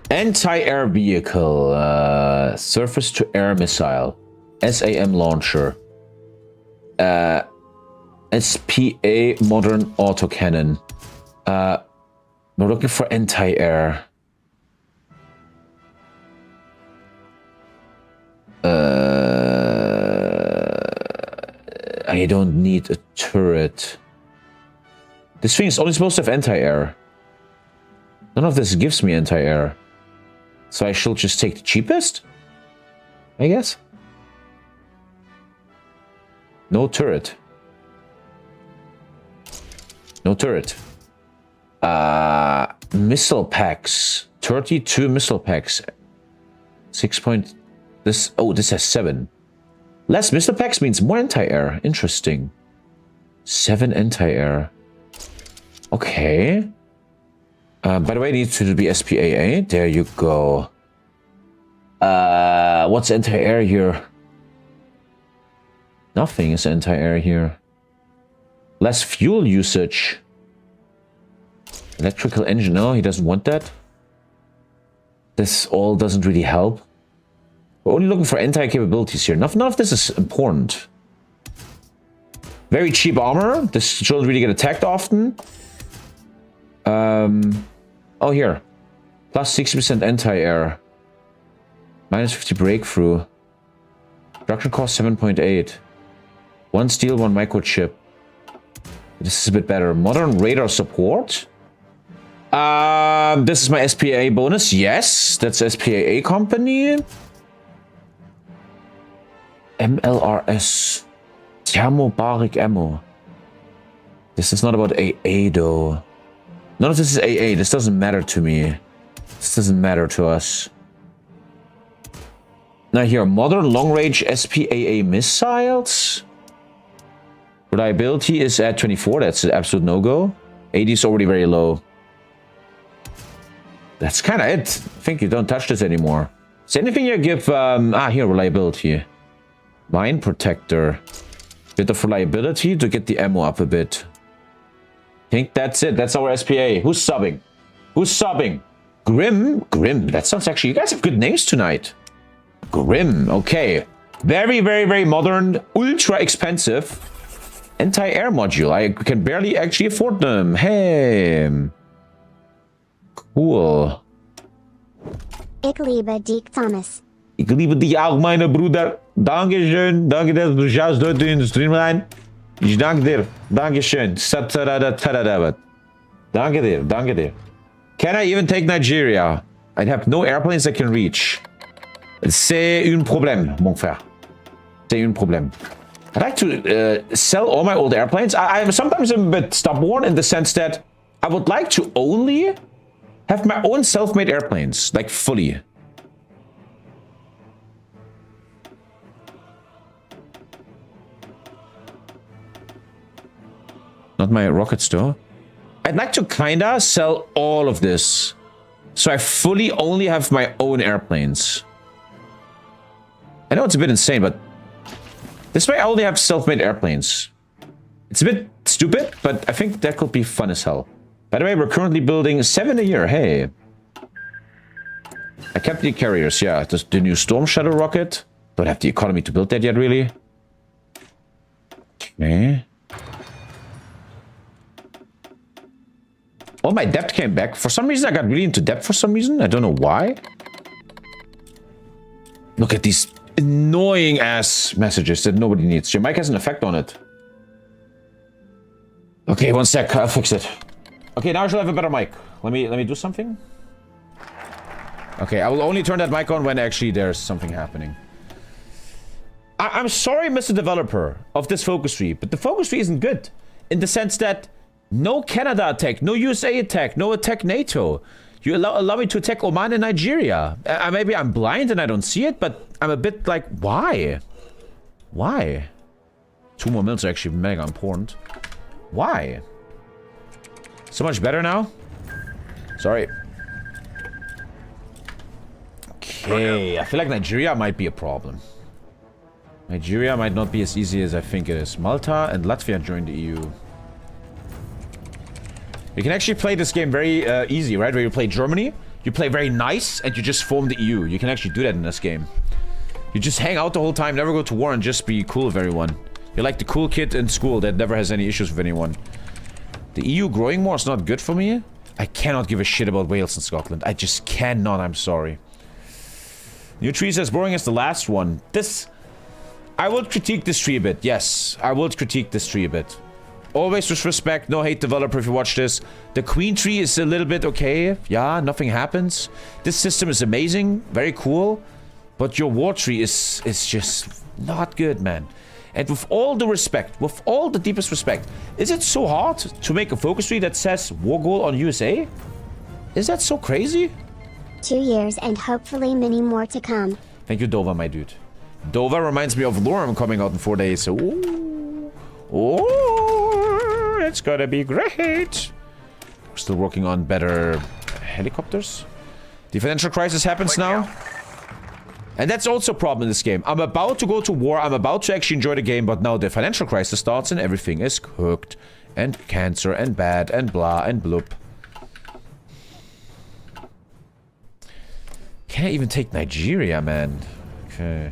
anti-air vehicle. Surface-to-air missile. SAM launcher. SPA modern autocannon. We're looking for anti-air. I don't need a turret. This thing is only supposed to have anti-air. None of this gives me anti-air. So I should just take the cheapest? I guess. No turret. No turret. Missile packs. 32 missile packs. 6 point... This... Oh, this has 7. Less missile packs means more anti-air. Interesting. 7 anti-air. Okay. By the way, it needs to be SPAA. There you go. What's anti-air here? Nothing is anti-air here. Less fuel usage. Electrical engine. No, he doesn't want that. This all doesn't really help. We're only looking for anti-capabilities here. None of this is important. Very cheap armor. This shouldn't really get attacked often. Oh, here. Plus 60% anti-air. Minus 50 breakthrough. Production cost 7.8. 1 steel, 1 microchip. This is a bit better. Modern radar support. This is my SPAA bonus. Yes, that's SPAA company. MLRS. Thermobaric ammo. This is not about AA though. None of this is AA. This doesn't matter to me. This doesn't matter to us. Now here, modern long-range SPAA missiles. Reliability is at 24. That's an absolute no-go. 80 is already very low. That's kind of it. I think you don't touch this anymore. Is there anything you give... here, reliability. Mine protector. Bit of reliability to get the ammo up a bit. I think that's it. That's our SPA. Who's subbing? Who's subbing? Grim? Grim. That sounds actually... You guys have good names tonight. Grim. Okay. Very, very, very modern. Ultra expensive. Anti-air module. I can barely actually afford them. Hey. Cool. Ich liebe dich, Thomas. Ich liebe dich auch, meine Bruder. Dankeschön. Danke, dass du schaust heute in den Stream rein. Ich danke dir. Dankeschön. Danke dir. Danke dir. Can I even take Nigeria? I have no airplanes that can reach. C'est un problème, mon frère. C'est un problème. I'd like to sell all my old airplanes. I'm sometimes a bit stubborn in the sense that I would like to only have my own self-made airplanes, like fully. Not my rocket store. I'd like to kinda sell all of this. So I fully only have my own airplanes. I know it's a bit insane, but this way I only have self-made airplanes. It's a bit stupid, but I think that could be fun as hell. By the way, we're currently building 7 a year. Hey. I kept the carriers, yeah. The new Storm Shadow rocket. Don't have the economy to build that yet, really. Okay. All my debt came back. For some reason, I got really into debt for some reason. I don't know why. Look at these annoying ass messages that nobody needs. Your mic has an effect on it. Okay, one sec. I'll fix it. Okay, now I should have a better mic. Let me do something. Okay, I will only turn that mic on when actually there's something happening. I'm sorry, Mr. Developer, of this focus tree, but the focus tree isn't good. In the sense that no Canada attack, no USA attack, no attack NATO. You allow me to attack Oman and Nigeria. Maybe I'm blind and I don't see it, but I'm a bit like, why? Why? 2 more mils are actually mega important. Why? So much better now? Sorry. Okay, I feel like Nigeria might be a problem. Nigeria might not be as easy as I think it is. Malta and Latvia joined the EU. You can actually play this game very easy, right? Where you play Germany, you play very nice, and you just form the EU. You can actually do that in this game. You just hang out the whole time, never go to war, and just be cool with everyone. You're like the cool kid in school that never has any issues with anyone. The EU growing more is not good for me. I cannot give a shit about Wales and Scotland. I just cannot, I'm sorry. New tree is as boring as the last one. I will critique this tree a bit. Yes, I will critique this tree a bit. Always with respect, no hate developer if you watch this. The queen tree is a little bit okay. Yeah, nothing happens. This system is amazing, very cool. But your war tree is just not good, man. And with all the respect, with all the deepest respect, is it so hard to make a focus tree that says war goal on USA? Is that so crazy? 2 years and hopefully many more to come. Thank you, Dova, my dude. Dova reminds me of Lorem coming out in 4 days, so... Ooh. Oh, it's gonna be great. We're still working on better helicopters. The financial crisis happens now. And that's also a problem in this game. I'm about to go to war. I'm about to actually enjoy the game. But now the financial crisis starts and everything is cooked. And cancer and bad and blah and bloop. Can't even take Nigeria, man. Okay.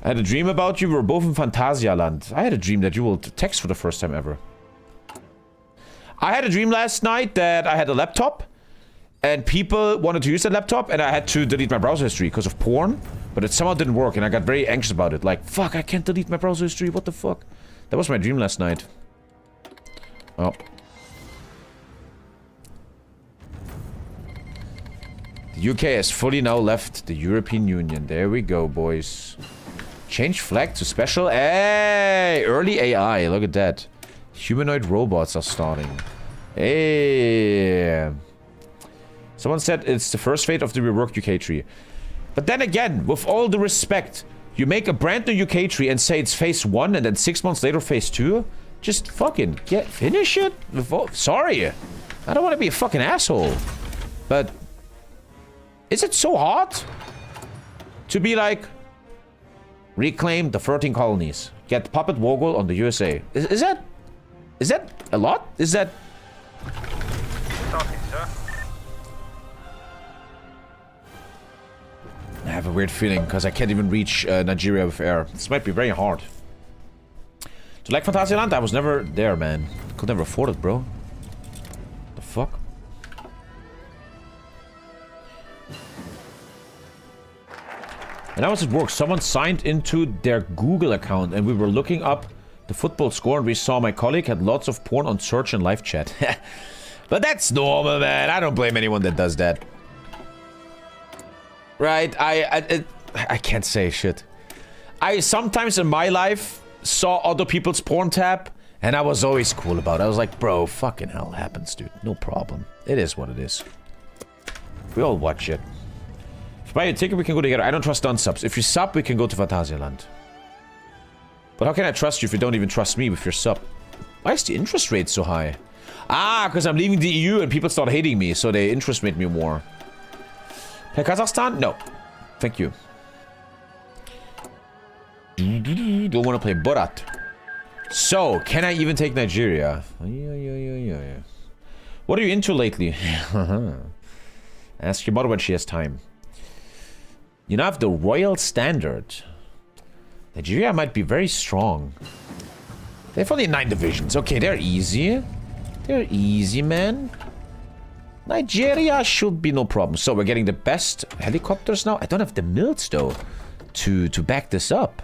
I had a dream about you. We were both in Phantasialand. I had a dream that you will text for the first time ever. I had a dream last night that I had a laptop. And people wanted to use that laptop. And I had to delete my browser history because of porn. But it somehow didn't work. And I got very anxious about it. Like, fuck, I can't delete my browser history. What the fuck? That was my dream last night. Oh. The UK has fully now left the European Union. There we go, boys. Change flag to special. Hey! Early AI. Look at that. Humanoid robots are starting. Hey! Someone said it's the first fate of the reworked UK tree. But then again, with all the respect, you make a brand new UK tree and say it's phase 1 and then 6 months later phase 2? Just fucking finish it? Sorry. I don't want to be a fucking asshole. But is it so hard to be like, reclaim the 13 colonies, get puppet Woggle on the USA? Is that a lot? Is that... Starting, sir. I have a weird feeling because I can't even reach Nigeria with air. This might be very hard. To like Phantasialand, I was never there, man. Could never afford it, bro. The fuck? And I was at work. Someone signed into their Google account and we were looking up the football score and we saw my colleague had lots of porn on search and live chat. But that's normal, man. I don't blame anyone that does that. Right? I can't say shit. I sometimes in my life saw other people's porn tab and I was always cool about it. I was like, bro, fucking hell happens, dude. No problem. It is what it is. We all watch it. If you buy a ticket, we can go together. I don't trust unsubs. If you sub, we can go to Phantasialand. But how can I trust you if you don't even trust me with your sub? Why is the interest rate so high? Ah, because I'm leaving the EU and people start hating me, so they interest me more. Play Kazakhstan? No. Thank you. Don't want to play Borat. So, can I even take Nigeria? Yeah. What are you into lately? Ask your mother when she has time. You know, I have the royal standard. Nigeria might be very strong. They have only 9 divisions. Okay, they're easy. They're easy, man. Nigeria should be no problem. So we're getting the best helicopters now. I don't have the mills, though, to back this up.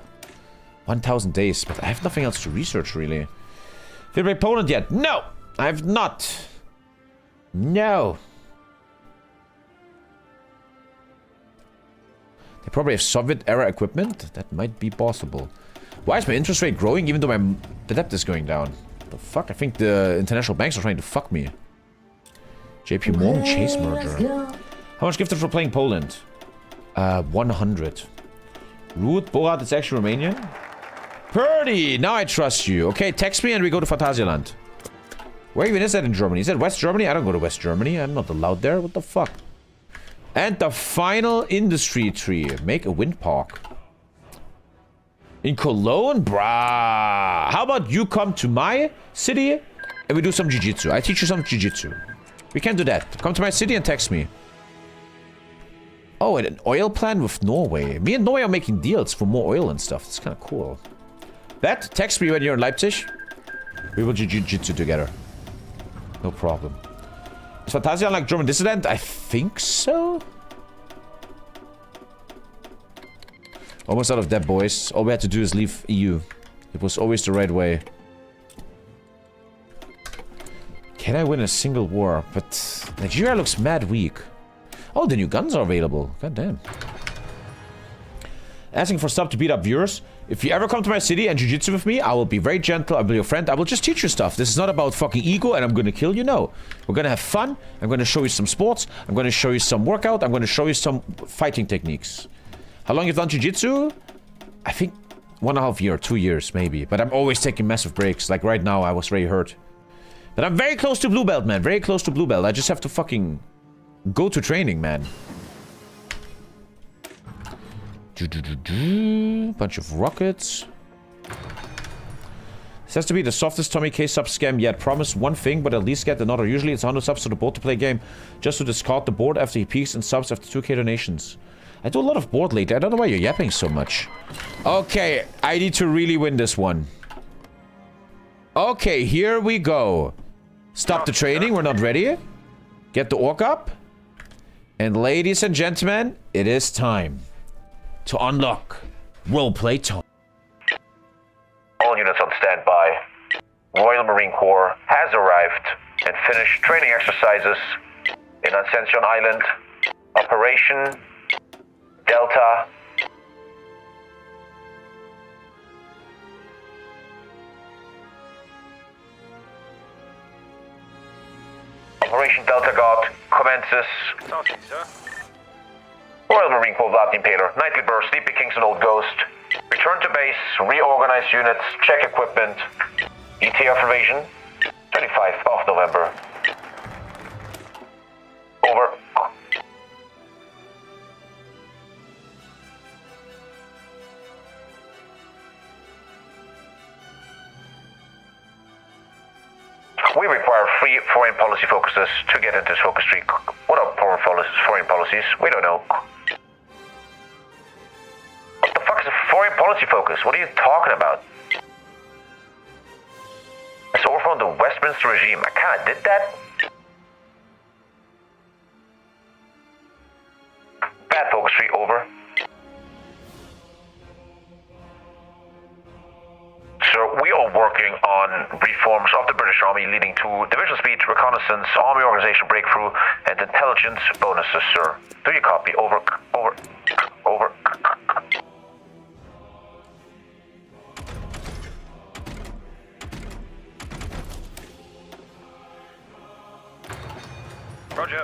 1,000 days, but I have nothing else to research, really. Did I play Poland yet? No! I have not. No. They probably have Soviet-era equipment. That might be possible. Why is my interest rate growing even though the debt is going down? What the fuck? I think the international banks are trying to fuck me. JP Morgan Chase merger. How much gifted for playing Poland? 100. Rude Borat is actually Romanian? Purdy! Now I trust you. Okay, text me and we go to Phantasialand. Where even is that in Germany? Is that West Germany? I don't go to West Germany. I'm not allowed there. What the fuck? And the final industry tree. Make a wind park. In Cologne? Brah. How about you come to my city and we do some jiu-jitsu? I teach you some jiu-jitsu. We can do that. Come to my city and text me. Oh, and an oil plan with Norway. Me and Norway are making deals for more oil and stuff. It's kind of cool. Bet, text me when you're in Leipzig. We will do jiu-jitsu together. No problem. Is Phantasialand like German dissident? I think so. Almost out of debt, boys. All we had to do is leave EU. It was always the right way. Can I win a single war? But Nigeria looks mad weak. Oh, the new guns are available. God damn. Asking for stuff to beat up viewers. If you ever come to my city and jiu-jitsu with me, I will be very gentle. I'll be your friend. I will just teach you stuff. This is not about fucking ego and I'm gonna kill you. No. We're gonna have fun. I'm gonna show you some sports. I'm gonna show you some workout. I'm gonna show you some fighting techniques. How long you've done jiu-jitsu? I think 1.5 years, 2 years maybe. But I'm always taking massive breaks. Like right now, I was very hurt. But I'm very close to blue belt, man. Very close to blue belt. I just have to fucking go to training, man. Bunch of rockets. This has to be the softest TommyKay sub scam yet. Promise one thing, but at least get another. Usually it's 100 subs to the board to play game. Just to discard the board after he peaks and subs after 2k donations. I do a lot of board lately. I don't know why you're yapping so much. Okay, I need to really win this one. Okay, here we go. Stop the training. We're not ready. Get the orc up. And ladies and gentlemen, it is time to unlock Roleplay Tom. All units on standby. Royal Marine Corps has arrived and finished training exercises in Ascension Island. Operation Delta. Operation Delta Guard commences. Talking, sir. Royal Marine Corps Vladimir Paler, Nightly Burst, Sleepy Kings and Old Ghost. Return to base, reorganize units, check equipment. ETA of invasion, 25th of November. Over. We require free foreign policy focuses to get into this focus tree. What are foreign policies? We don't know. What the fuck is a foreign policy focus? What are you talking about? It's overthrown the Westminster regime. I kinda did that. Bad focus tree, over. So we are working on reforms of the British Army leading to division speed, reconnaissance, army organization breakthrough, and intelligence bonuses, sir. Do you copy? Over. Over. Over. Roger.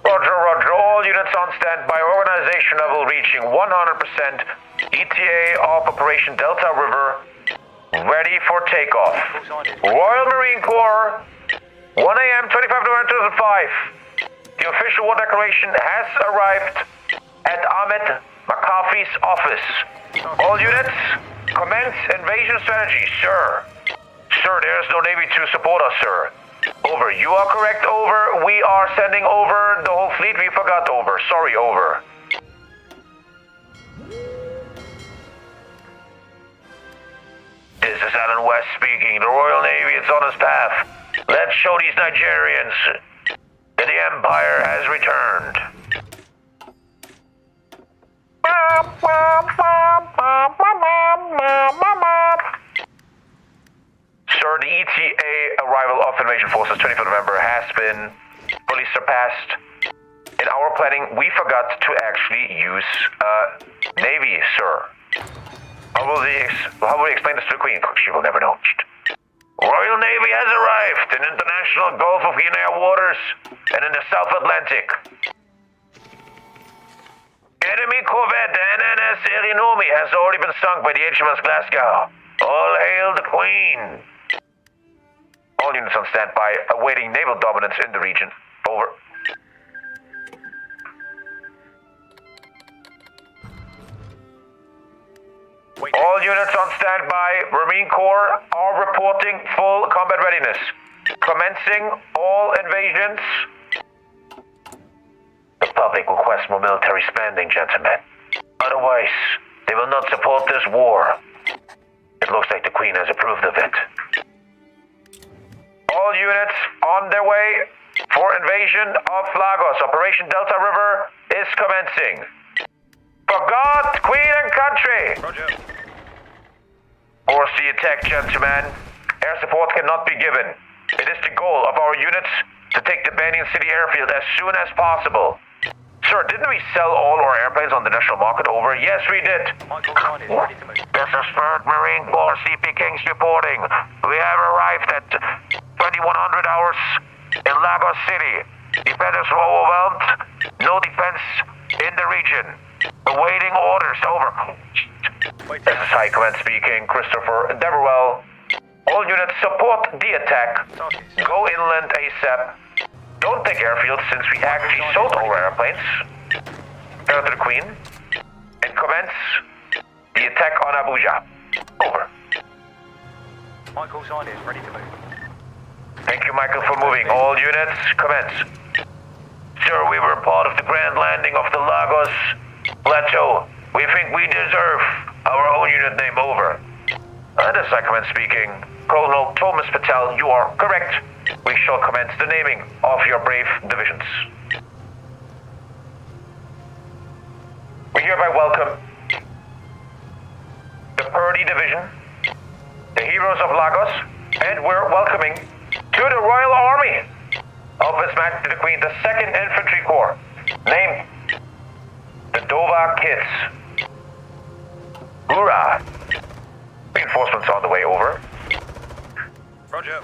Roger, roger. All units on standby. Organization level reaching 100%. ETA of Operation Delta River. Ready for takeoff. Royal Marine Corps 1 a.m. 25 November 2005. The official war declaration has arrived at Ahmed McCarthy's office. All units, commence invasion strategy, sir. Sir, there's no Navy to support us, sir. Over. You are correct, over. We are sending over the whole fleet. We forgot, over. Sorry, over. This is Alan West speaking. The Royal Navy is on its path. Let's show these Nigerians that the Empire has returned. Sir, the ETA arrival of invasion forces 25th November has been fully surpassed. In our planning, we forgot to actually use Navy, sir. How will we explain this to the Queen? She will never know. Royal Navy has arrived in international Gulf of Guinea waters and in the South Atlantic. Enemy corvette, the NNS Irinomi, has already been sunk by the HMS Glasgow. All hail the Queen. All units on standby, awaiting naval dominance in the region. Over. All units on standby, Marine Corps are reporting full combat readiness. Commencing all invasions. The public requests more military spending, gentlemen. Otherwise, they will not support this war. It looks like the Queen has approved of it. All units on their way for invasion of Lagos. Operation Delta River is commencing. For God, Queen and country! Roger. Force the attack, gentlemen. Air support cannot be given. It is the goal of our units to take the Benin City airfield as soon as possible. Sir, didn't we sell all our airplanes on the national market? Over. Yes, we did. Michael Khan is ready to move. This is 3rd Marine Corps CP Kings reporting. We have arrived at 2100 hours in Lagos City. Defenders were overwhelmed. No defense in the region. Awaiting orders. Over. This is High Command speaking. Christopher Deverell. All units support the attack. Go inland ASAP. Don't take airfields since we actually sold all our airplanes. Air to the Queen. And commence the attack on Abuja. Over. Michael Khan is ready to move. Thank you, Michael, for moving. All units, commence. Sir, we were part of the grand landing of the Lagos Plateau. We think we deserve our own unit name. Over. This is High Command speaking. Colonel Thomas Patel, you are correct. We shall commence the naming of your brave divisions. We hereby welcome the Purdy Division, the Heroes of Lagos, and we're welcoming to the Royal Army of His Majesty the Queen, the 2nd Infantry Corps, named the Dova Kids. Hoorah! Reinforcements on the way. Over. Roger.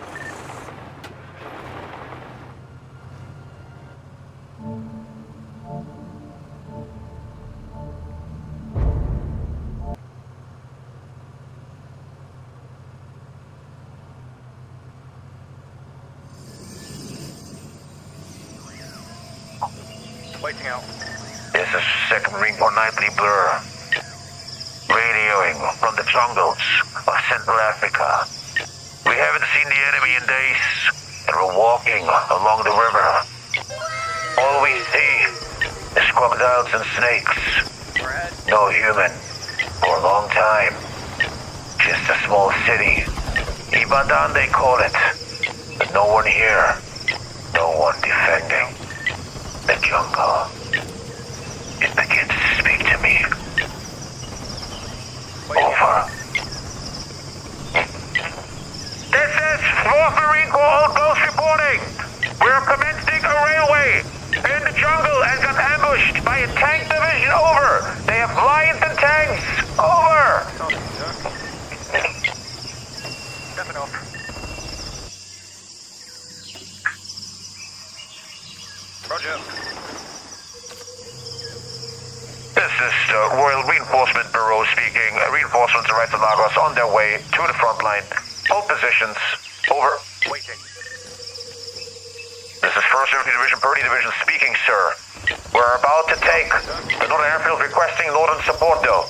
Waiting out. This is 2nd Marine Corps Nightly Blur. Radioing from the jungles of Central Africa. We haven't seen the enemy in days, and we're walking along the river. All we see is crocodiles and snakes. No human for a long time. Just a small city. Ibadan they call it. But no one here. No one defending. The jungle. It begins to speak to me. Over. This is 4th Marine Corps Old Ghost reporting. We're commencing a railway in the jungle and got ambushed by a tank division. Over. They have lions and tanks. Over. Stepping off. Roger. This is the Royal Reinforcement Bureau speaking. Reinforcements arrived at Lagos on their way to the front line. Hold positions. Over. Waiting. 1st Infantry Division, Birdie Division speaking, sir. We're about to take the Northern Airfield requesting Northern support, though.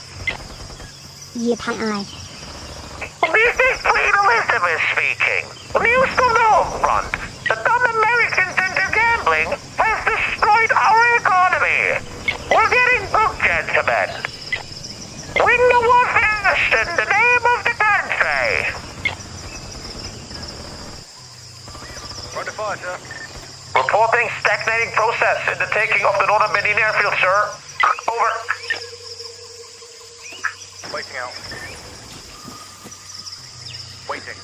Yep, aye. This is Queen Elizabeth speaking. News from the home front. The dumb Americans into gambling has destroyed our economy. We're getting booked, gentlemen. Win the war fast in the name of the country. Under fire, sir. Reporting stagnating process in the taking of the Northern Benin airfield, sir. Over. Waiting out. Waiting.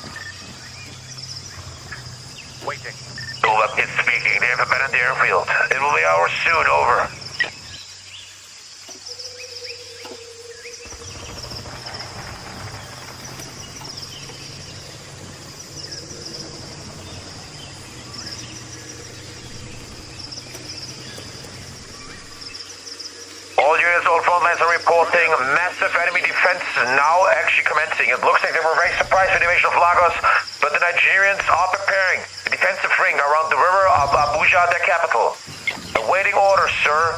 Waiting. Over, it's speaking. They have abandoned the airfield. It will be ours soon. Over. All units, all front lines are reporting massive enemy defense now actually commencing. It looks like they were very surprised with the invasion of Lagos, but the Nigerians are preparing a defensive ring around the river of Abuja, their capital. Awaiting orders, sir.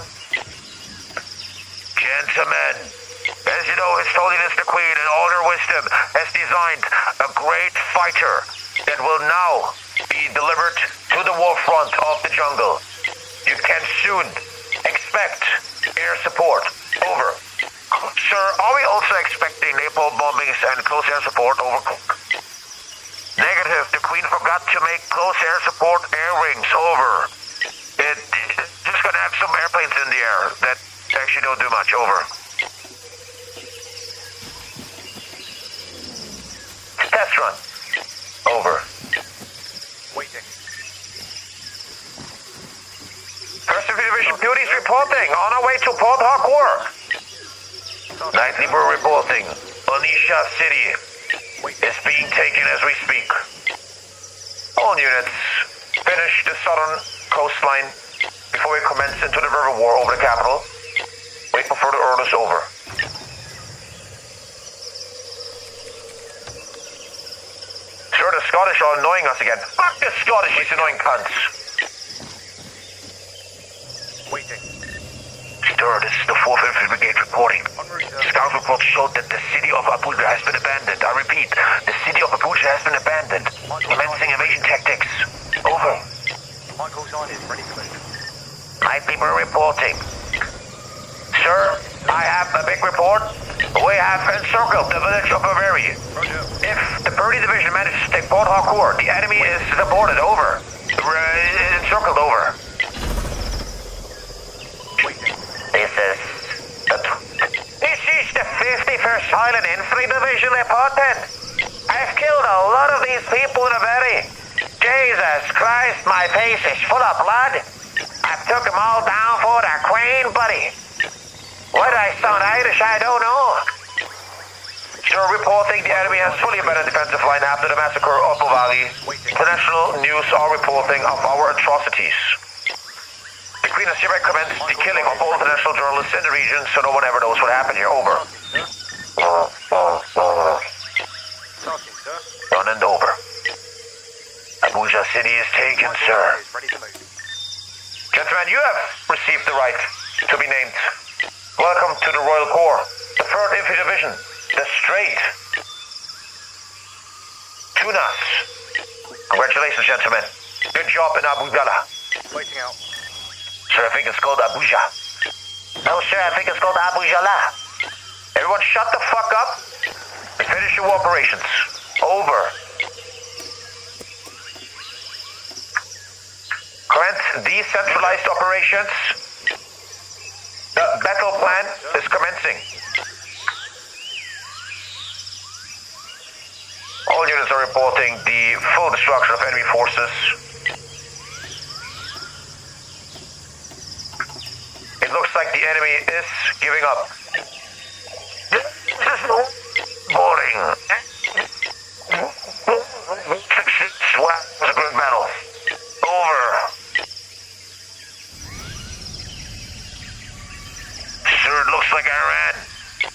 Gentlemen, as you know, His Holiness the Queen, in all her wisdom, has designed a great fighter that will now be delivered to the war front of the jungle. You can soon expect air support. Over. Sir, are we also expecting napalm bombings and close air support? Over. Negative. The Queen forgot to make close air support air rings. Over. It's just gonna have some airplanes in the air that actually don't do much. Over. Test run. Over. Waiting. First Division Beauties reporting on our way to Port Harcourt. Nightly we're reporting. Onisha City is being taken as we speak. All units, finish the southern coastline before we commence into the river war over the capital. Wait for further orders. Over. Sir, the Scottish are annoying us again. Fuck the Scottish, these annoying cunts. Waiting. Sir, this is the 4th Infantry Brigade reporting. En route, sir. Scout reports showed that the city of Abuja has been abandoned. I repeat, the city of Abuja has been abandoned. Commencing invasion tactics. Over. Michael's on is ready to move. My people are reporting. Sir, I have a big report. We have encircled the village of Bavaria. Roger. If the Birdie Division manages to take Port Harcourt, the enemy is supported. Over. Encircled. Over. Waiting. This is the 51st Highland Infantry Division reporting. I've killed a lot of these people in a very... Jesus Christ, my face is full of blood. I took them all down for the Queen, buddy. Whether I sound Irish, I don't know. Sir, reporting the enemy has fully abandoned defensive line after the massacre of Bovali. International news are reporting of our atrocities. The Queen has hereby commenced the killing of all international journalists in the region, so no one ever knows what happened here. Over. Talking, sir. Done and over. Abuja City is taken, sir. Is ready to move. Gentlemen, you have received the right to be named. Welcome to the Royal Corps, the 3rd Infantry Division, the Strait. Tunas. Congratulations, gentlemen. Good job in Abu Ghalla. Waiting out. Sir, I think it's called Abuja. No, sir, I think it's called Abu Jala. Everyone shut the fuck up and finish your operations. Over. Commence decentralized operations. The battle plan is commencing. All units are reporting the full destruction of enemy forces. It looks like the enemy is giving up. This is boring. Swat was a good battle. Over. Sir, it looks like Iran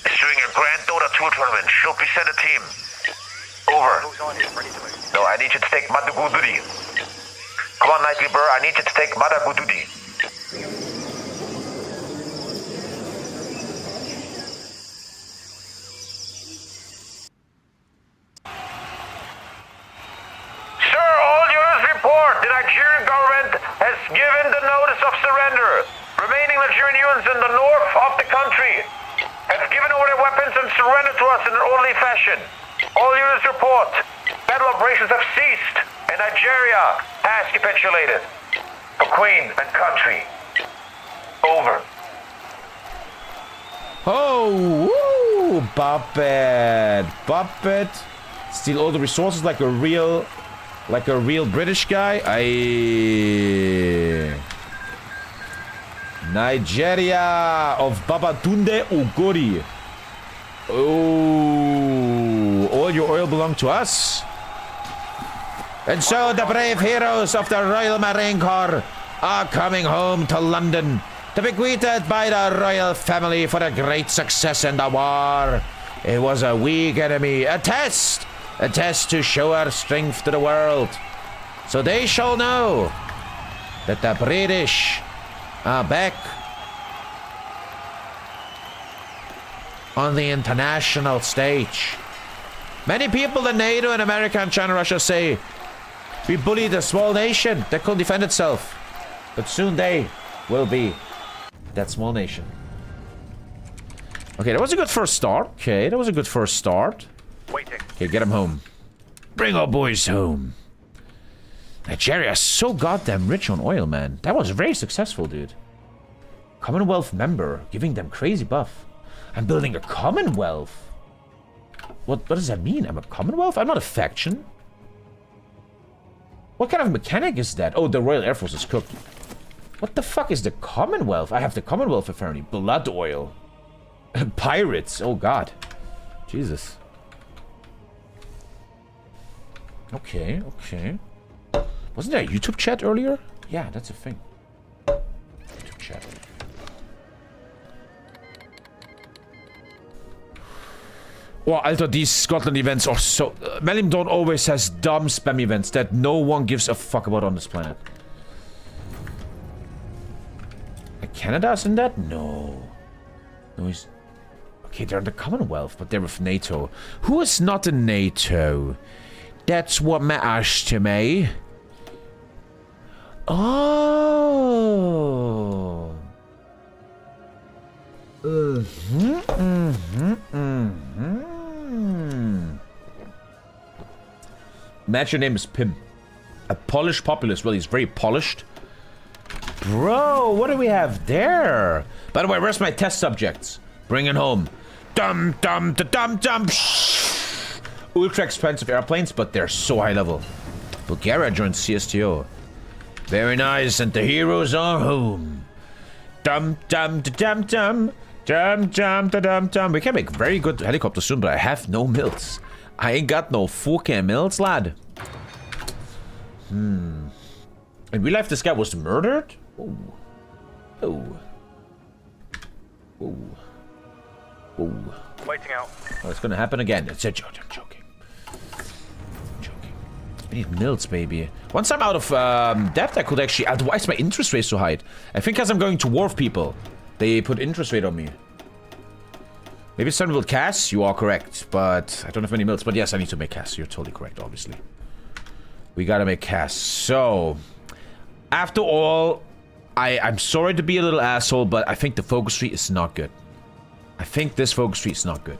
is doing a Grand Dota 2 tournament. Should we send a team? Over. Michael's on is ready to move. No, I need you to take Maduguduri. Come on, Nightly Burr, I need you to take Madagududi. Sir, all units report. The Nigerian government has given the notice of surrender. Remaining Nigerian units in the north of the country have given over their weapons and surrendered to us in an orderly fashion. All units report. Battle operations have ceased, and Nigeria has capitulated. For Queen and country. Over. Oh, woo, Buppet. Buppet. Steal all the resources like a real British guy. Aye. Nigeria of Babatunde Uguri. Oh, all your oil belong to us. And so the brave heroes of the Royal Marine Corps are coming home to London to be greeted by the royal family for a great success in the war. It was a weak enemy, a test to show our strength to the world. So they shall know that the British are back on the international stage. Many people in NATO and America and China, Russia say, we bullied a small nation that couldn't defend itself. But soon they will be that small nation. Okay, that was a good first start. Okay, that was a good first start. Waiting. Okay, get him home. Bring our boys home. Nigeria is so goddamn rich on oil, man. That was very successful, dude. Commonwealth member, giving them crazy buff. I'm building a Commonwealth. What does that mean? I'm a Commonwealth? I'm not a faction. What kind of mechanic is that? Oh, the Royal Air Force is cooked. What the fuck is the Commonwealth? I have the Commonwealth apparently. Blood oil. Pirates. Oh god. Jesus. Okay, okay. Wasn't there a YouTube chat earlier? Yeah, that's a thing. YouTube chat. Oh, Alter, these Scotland events are so... MILLENIUM Dawn always has dumb spam events that no one gives a fuck about on this planet. Canada's in that? No. No, he's... Okay, they're in the Commonwealth, but they're with NATO. Who is not in NATO? That's what matters to me. Oh. Imagine your name is Pim. A Polish populist. Well, he's very polished. Bro, what do we have there? By the way, where's my test subjects? Bring it home. Dum dum da dum dum. Ultra expensive airplanes, but they're so high level. Bulgaria joined CSTO. Very nice, and the heroes are home. Dum dum da dum dum. Dum dum da dum dum. We can make very good helicopters soon, but I have no mills. I ain't got no fucking mills, lad. In real life, this guy was murdered? Oh. Oh. Oh. Oh. Waiting out. Oh, it's gonna happen again. It's a joke. I'm joking. I'm joking. I need mills, baby. Once I'm out of debt, I could actually... Why is my interest rate so high? I think because I'm going to war with people. They put interest rate on me. Maybe it's time to build casts? You are correct. But I don't have many mills. But yes, I need to make casts. You're totally correct, obviously. We gotta make casts. So... After all, I'm sorry to be a little asshole, but I think the focus tree is not good. I think this focus tree is not good.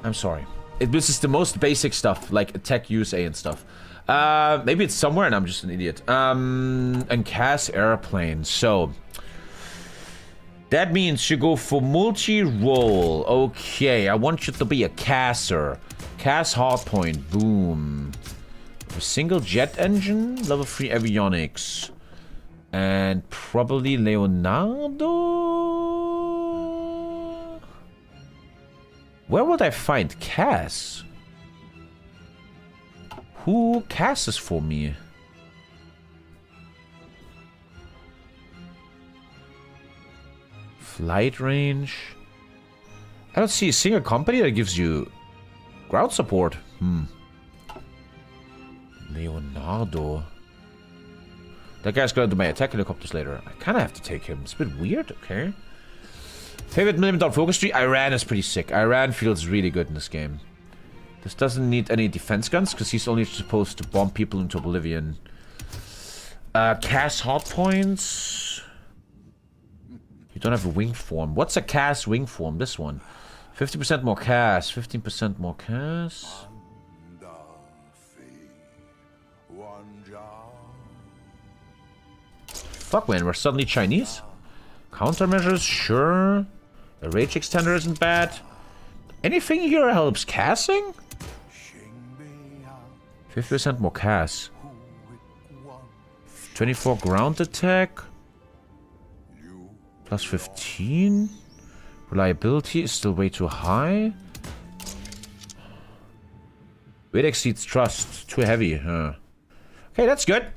I'm sorry. This is the most basic stuff, like attack USA and stuff. Maybe it's somewhere and I'm just an idiot. And CAS airplane. So that means you go for multi-role. Okay, I want you to be a CASer. CAS hardpoint. Boom. A single jet engine, level 3 avionics, and probably Leonardo. Where would I find CAS? Who CASes for me? Flight range. I don't see a single company that gives you ground support. Leonardo. That guy's gonna do my attack helicopters later. I kinda have to take him. It's a bit weird, okay. Favorite $1 million focus tree? Iran is pretty sick. Iran feels really good in this game. This doesn't need any defense guns, because he's only supposed to bomb people into oblivion. Cast hot points. You don't have a wing form. What's a cast wing form? This one. 50% more cast. 15% more cast. Fuck, man, we're suddenly Chinese. Countermeasures, sure. The rage extender isn't bad. Anything here helps casting? 50% more cast. 24 ground attack. Plus 15. Reliability is still way too high. Weight exceeds trust. Too heavy, huh? Okay, that's good.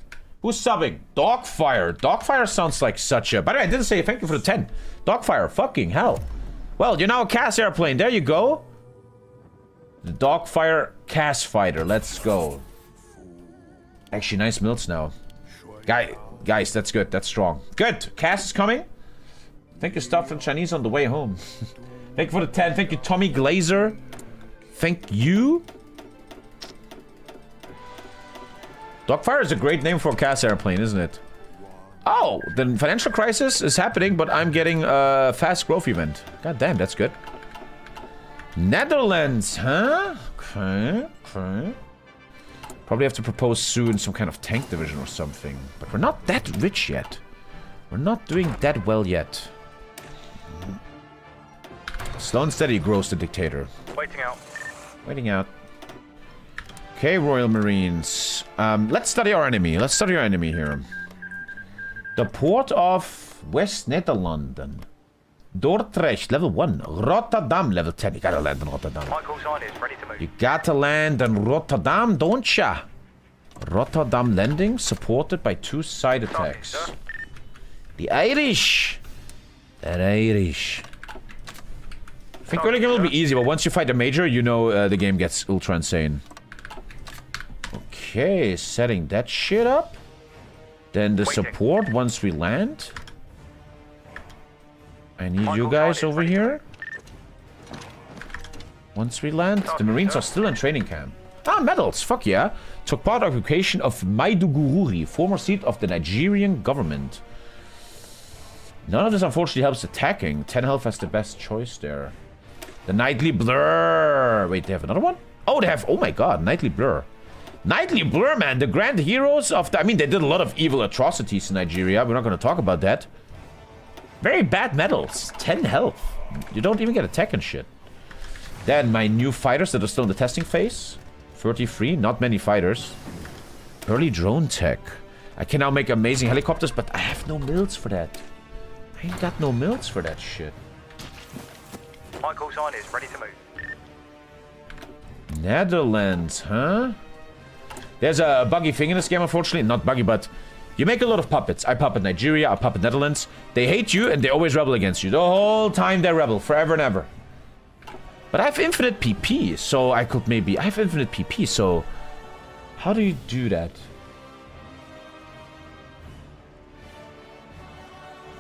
Who's subbing? Dogfire. Dogfire sounds like such a... By the way, I didn't say thank you for the 10. Dogfire, fucking hell. Well, you're now a CAS airplane. There you go. The Dogfire CAS fighter. Let's go. Actually, nice milts now. Guys, that's good. That's strong. Good. CAS is coming. Thank you, stuff from Chinese on the way home. Thank you for the 10. Thank you, Tommy Glazer. Thank you. Dogfire is a great name for a CAS airplane, isn't it? Oh, the financial crisis is happening, but I'm getting a fast growth event. God damn, that's good. Netherlands, huh? Okay. Probably have to propose soon some kind of tank division or something. But we're not that rich yet. We're not doing that well yet. Slow and steady grows the dictator. Waiting out. Okay, Royal Marines. Let's study our enemy. Let's study our enemy here. The port of West Netherlands. Dordrecht, level 1. Rotterdam, level 10. You gotta land in Rotterdam. You gotta land in Rotterdam, don't ya? Rotterdam landing, supported by 2 side attacks. The Irish. The Irish. I think early game will be easy, but once you fight a major, you know the game gets ultra insane. Okay, setting that shit up. Then the support once we land. I need you guys over here. Once we land, the Marines are still in training camp. Ah, medals, fuck yeah. Took part in the occupation of Maiduguri, former seat of the Nigerian government. None of this unfortunately helps attacking. 10 health has the best choice there. The Nightly Blur. Wait, they have another one? Oh, they have, oh my god, Nightly Blur. Nightly Blur, man, the grand heroes of the... I mean, they did a lot of evil atrocities in Nigeria. We're not going to talk about that. Very bad medals. 10 health. You don't even get attack and shit. Then my new fighters that are still in the testing phase. 33, not many fighters. Early drone tech. I can now make amazing helicopters, but I have no mills for that. I ain't got no mills for that shit. Michael's on is ready to move. Netherlands, huh? There's a buggy thing in this game, unfortunately. Not buggy, but you make a lot of puppets. I puppet Nigeria, I puppet Netherlands. They hate you and they always rebel against you. The whole time they rebel, forever and ever. But I have infinite PP, so I could maybe... I have infinite PP, so... How do you do that?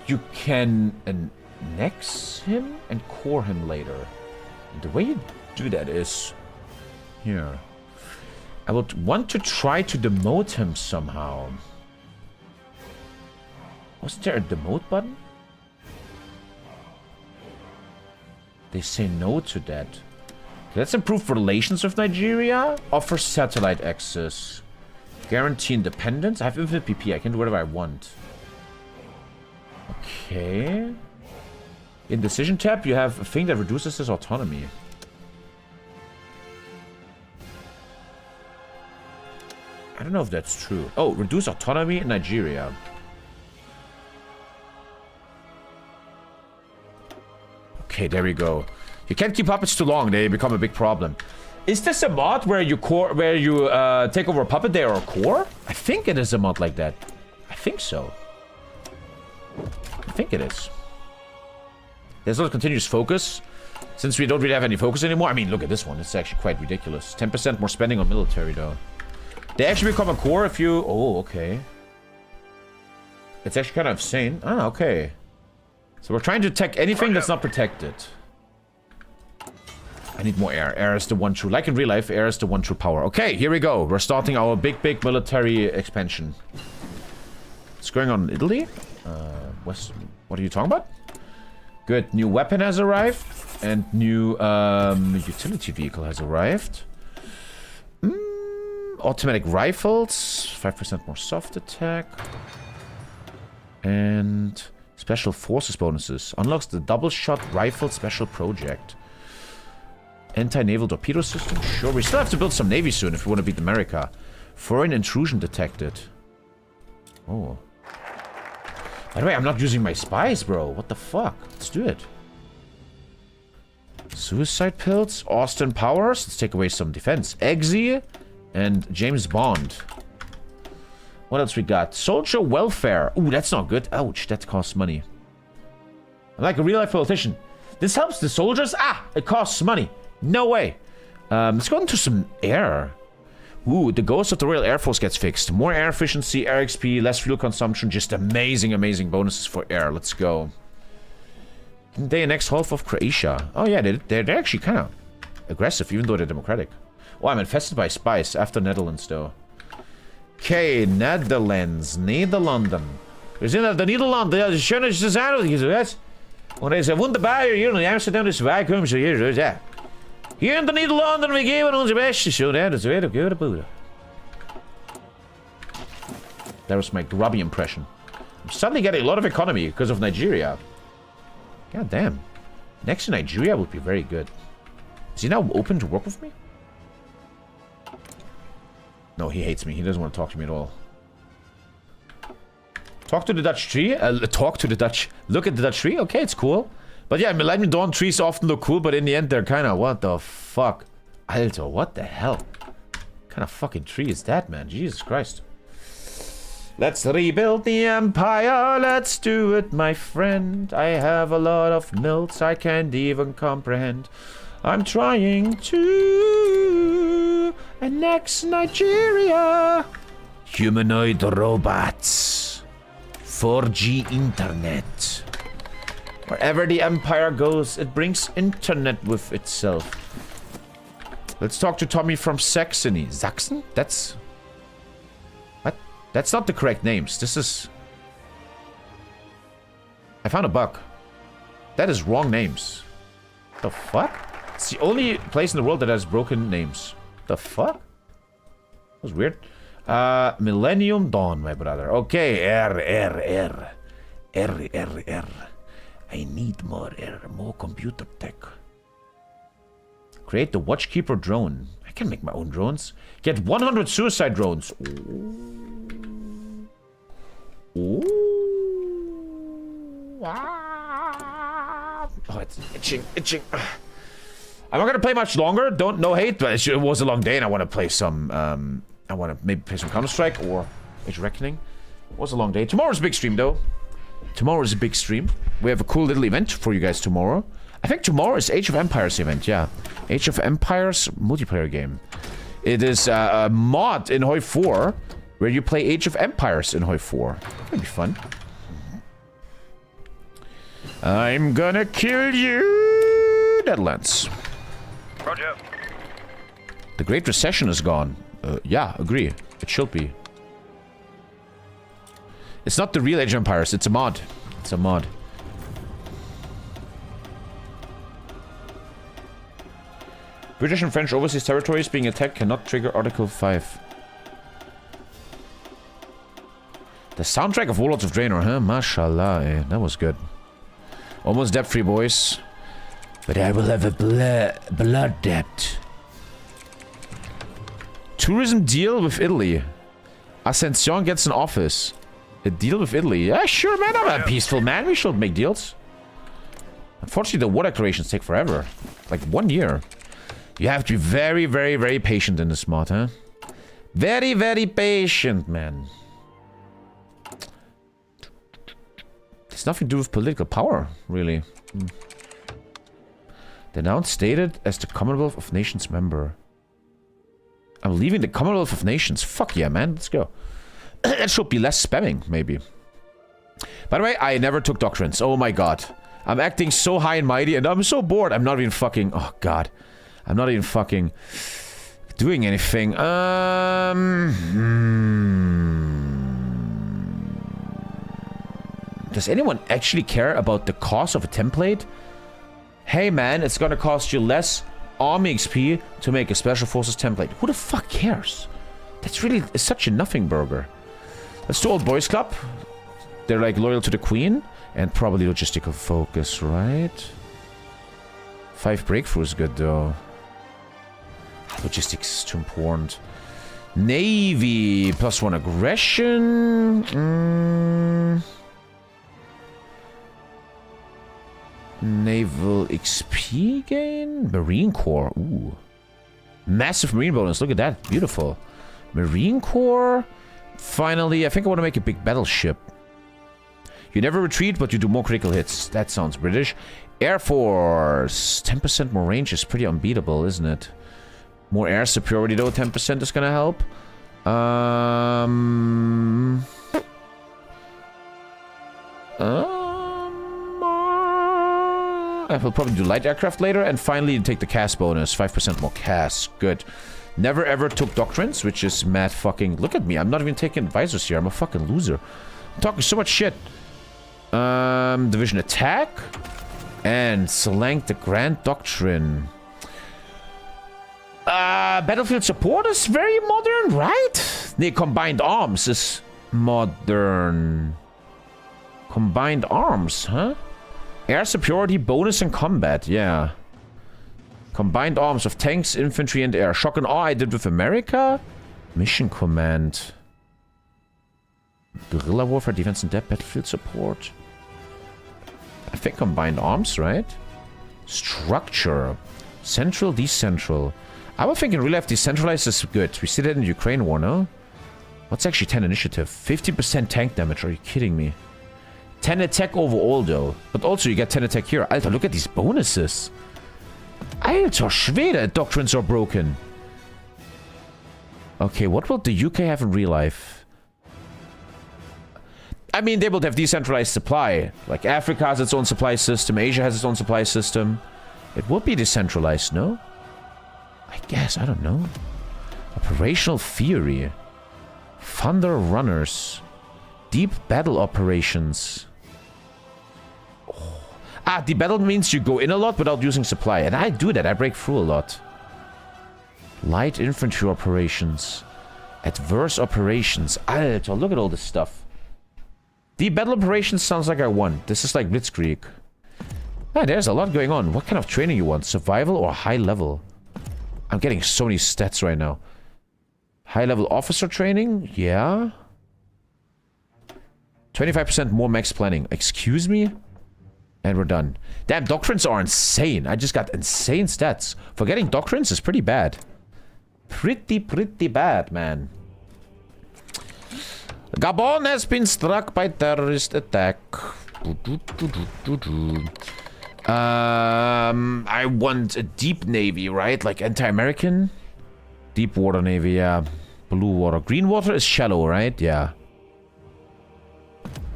You can annex him and core him later. The way you do that is... Here. I would want to try to demote him somehow. Wasn't there a demote button? They say no to that. Let's improve relations with Nigeria. Offer satellite access. Guarantee independence. I have infinite PP. I can do whatever I want. Okay. In decision tab, you have a thing that reduces his autonomy. I don't know if that's true. Oh, reduce autonomy in Nigeria. Okay, there we go. You can't keep puppets too long; they become a big problem. Is this a mod where you take over a puppet there or a core? I think it is a mod like that. I think so. I think it is. There's a lot of continuous focus. Since we don't really have any focus anymore. I mean, look at this one. It's actually quite ridiculous. 10% more spending on military, though. They actually become a core if you... Oh, okay. It's actually kind of insane. Ah, okay. So we're trying to attack anything that's not protected. I need more air. Air is the one true... Like in real life, air is the one true power. Okay, here we go. We're starting our big military expansion. What's going on in Italy? What are you talking about? Good. New weapon has arrived. And new utility vehicle has arrived. Automatic rifles. 5% more soft attack. And special forces bonuses. Unlocks the double shot rifle special project. Anti-naval torpedo system. Sure, we still have to build some navy soon if we want to beat America. Foreign intrusion detected. Oh. By the way, I'm not using my spies, bro. What the fuck? Let's do it. Suicide pills. Austin Powers. Let's take away some defense. Eggsy. And James Bond. What else we got? Soldier welfare. Ooh, that's not good. Ouch, that costs money. I'm like a real-life politician. This helps the soldiers? Ah, it costs money. No way. Let's go into some air. Ooh, the Ghost of the Royal Air Force gets fixed. More air efficiency, air XP, less fuel consumption. Just amazing, amazing bonuses for air. Let's go. Didn't they annex half of Croatia? Oh yeah, they're actually kind of aggressive, even though they're democratic. Oh, I'm infested by spies after Netherlands, though. Okay, Netherlands. Nederlanden. We zijn de Nederlanden. Ja, schön is het aan. Want is wunderbar hier in Amsterdam. Dus wij komen zo hier. Ja. Hier in de Nederlanden, we geven onze beste. Zo, dat is weer een goede boer. That was my grubby impression. I'm suddenly getting a lot of economy because of Nigeria. God damn. Next to Nigeria would be very good. Is he now open to work with me? No, he hates me. He doesn't want to talk to me at all. Talk to the Dutch tree? Talk to the Dutch... Look at the Dutch tree? Okay, it's cool. But yeah, Millennium Dawn trees often look cool, but in the end they're kind of... What the fuck? Alter, what the hell? What kind of fucking tree is that, man? Jesus Christ. Let's rebuild the empire. Let's do it, my friend. I have a lot of notes I can't even comprehend. I'm trying to annex Nigeria. Humanoid robots. 4G internet. Wherever the empire goes, it brings internet with itself. Let's talk to Tommy from Saxony. Sachsen? That's... What? That's not the correct names. This is... I found a bug. That is wrong names. The fuck? It's the only place in the world that has broken names. The fuck? That was weird. Millennium Dawn, my brother. Okay, R. I need more air, more computer tech. Create the Watchkeeper drone. I can make my own drones. Get 100 suicide drones. Ooh. Oh, it's itching. I'm not gonna play much longer. No hate, but it was a long day, and I want to play some. I want to maybe play some Counter-Strike or Age of Reckoning. It was a long day. Tomorrow's a big stream, though. Tomorrow is a big stream. We have a cool little event for you guys tomorrow. I think tomorrow is Age of Empires event. Yeah, Age of Empires multiplayer game. It is a mod in Hoi 4 where you play Age of Empires in Hoi 4. That'd be fun. I'm gonna kill you, Netherlands. Roger. The Great Recession is gone. Yeah, agree. It should be. It's not the real Age of Empires. It's a mod. It's a mod. British and French overseas territories being attacked cannot trigger Article 5. The soundtrack of Warlords of Draenor, huh? Mashallah, eh? That was good. Almost debt-free, boys. But I will have a blood debt. Tourism deal with Italy. Ascension gets an office. A deal with Italy. Yeah, sure, man. I'm a peaceful man. We should make deals. Unfortunately, the war declarations take forever. Like 1 year. You have to be very, very, very patient in this mod, huh? Very, very patient, man. It's nothing to do with political power, really. They're now stated as the Commonwealth of Nations member. I'm leaving the Commonwealth of Nations. Fuck yeah, man. Let's go. That should be less spamming, maybe. By the way, I never took doctrines. Oh my god. I'm acting so high and mighty and I'm so bored. I'm not even fucking... Oh god. I'm not even fucking... doing anything. Does anyone actually care about the cost of a template? Hey man, it's gonna cost you less army XP to make a special forces template. Who the fuck cares? That's really such a nothing burger. Let's do Old Boys Club. They're like loyal to the queen and probably logistical focus, right? 5 breakthrough is good though. Logistics is too important. Navy +1 aggression. Naval XP gain. Marine Corps. Ooh. Massive marine bonus. Look at that. Beautiful. Marine Corps. Finally, I think I want to make a big battleship. You never retreat, but you do more critical hits. That sounds British. Air Force. 10% more range is pretty unbeatable, isn't it? More air superiority, though. 10% is going to help. I will probably do light aircraft later. And finally, take the CAS bonus. 5% more CAS. Good. Never ever took doctrines, which is mad fucking... Look at me. I'm not even taking advisors here. I'm a fucking loser. I'm talking so much shit. Division attack. And select the Grand Doctrine. Battlefield support is very modern, right? The combined arms is modern. Combined arms, huh? Air superiority bonus in combat, yeah. Combined arms of tanks, infantry, and air. Shock and awe I did with America. Mission command. Guerrilla warfare, defense and depth, battlefield support. I think combined arms, right? Structure. Central, decentral. I would think in real life decentralized is good. We see that in the Ukraine war, no? What's actually 10 initiative? 50% tank damage, are you kidding me? 10 attack overall though. But also you get 10 attack here. Alter, look at these bonuses. Alter Schwede, doctrines are broken. Okay, what will the UK have in real life? I mean, they will have decentralized supply. Like Africa has its own supply system. Asia has its own supply system. It would be decentralized, no? I guess, I don't know. Operational theory. Thunder runners. Deep battle operations. Oh. Deep battle means you go in a lot without using supply. And I do that, I break through a lot. Light infantry operations. Adverse operations. Alter, look at all this stuff. Deep battle operations sounds like I won. This is like Blitzkrieg. There's a lot going on. What kind of training you want? Survival or high level? I'm getting so many stats right now. High level officer training? Yeah. 25% more max planning. Excuse me? And we're done. Damn, doctrines are insane. I just got insane stats. Forgetting doctrines is pretty bad. Pretty bad, man. Gabon has been struck by terrorist attack. I want a deep navy, right? Like anti-American? Deep water navy, yeah. Blue water. Green water is shallow, right? Yeah.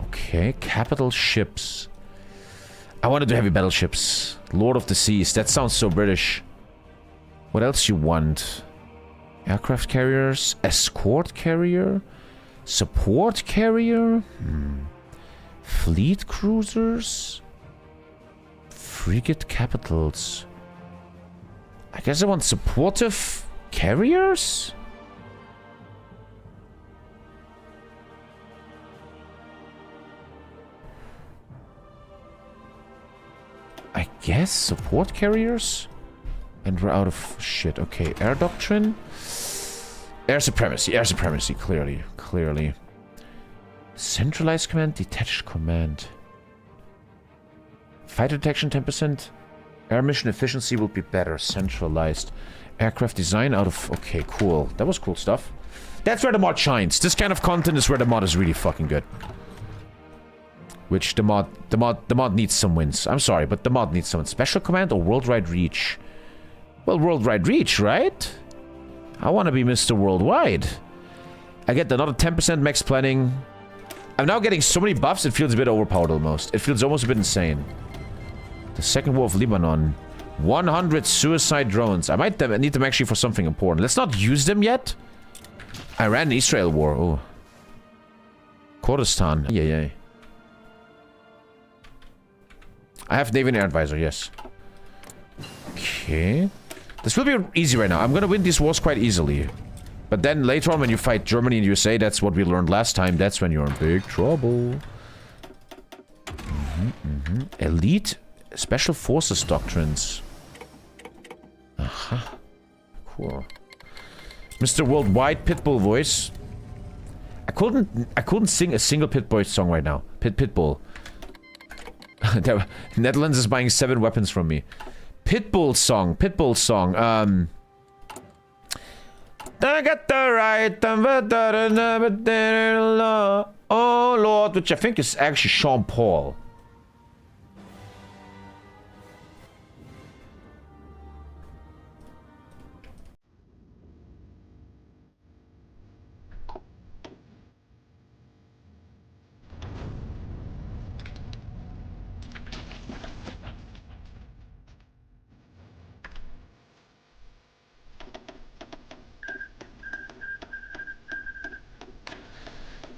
Okay, capital ships. I want to do heavy battleships. Lord of the Seas. That sounds so British. What else you want? Aircraft carriers? Escort carrier? Support carrier? Fleet cruisers? Frigate capitals. I guess I want supportive carriers? I guess support carriers? And we're out of shit. Okay, air doctrine. Air supremacy, clearly. Centralized command, detached command. Fighter detection 10%. Air mission efficiency will be better. Centralized. Aircraft design out of... Okay, cool. That was cool stuff. That's where the mod shines. This kind of content is where the mod is really fucking good. Which the mod needs some wins. I'm sorry, but the mod needs some. Special command or worldwide reach? Well, worldwide reach, right? I want to be Mr. Worldwide. I get another 10% max planning. I'm now getting so many buffs, it feels a bit overpowered almost. It feels almost a bit insane. The Second War of Lebanon. 100 suicide drones. I might need them actually for something important. Let's not use them yet. Iran-Israel war. Oh. Kurdistan. Yeah. I have Navy and Air Advisor, yes. Okay. This will be easy right now. I'm gonna win these wars quite easily. But then later on when you fight Germany and USA, that's what we learned last time. That's when you're in big trouble. Elite Special Forces Doctrines. Aha. Cool. Mr. Worldwide Pitbull voice. I couldn't sing a single Pitbull song right now. Pitbull. Netherlands is buying 7 weapons from me. Pitbull song. I got the right. Oh Lord, which I think is actually Sean Paul.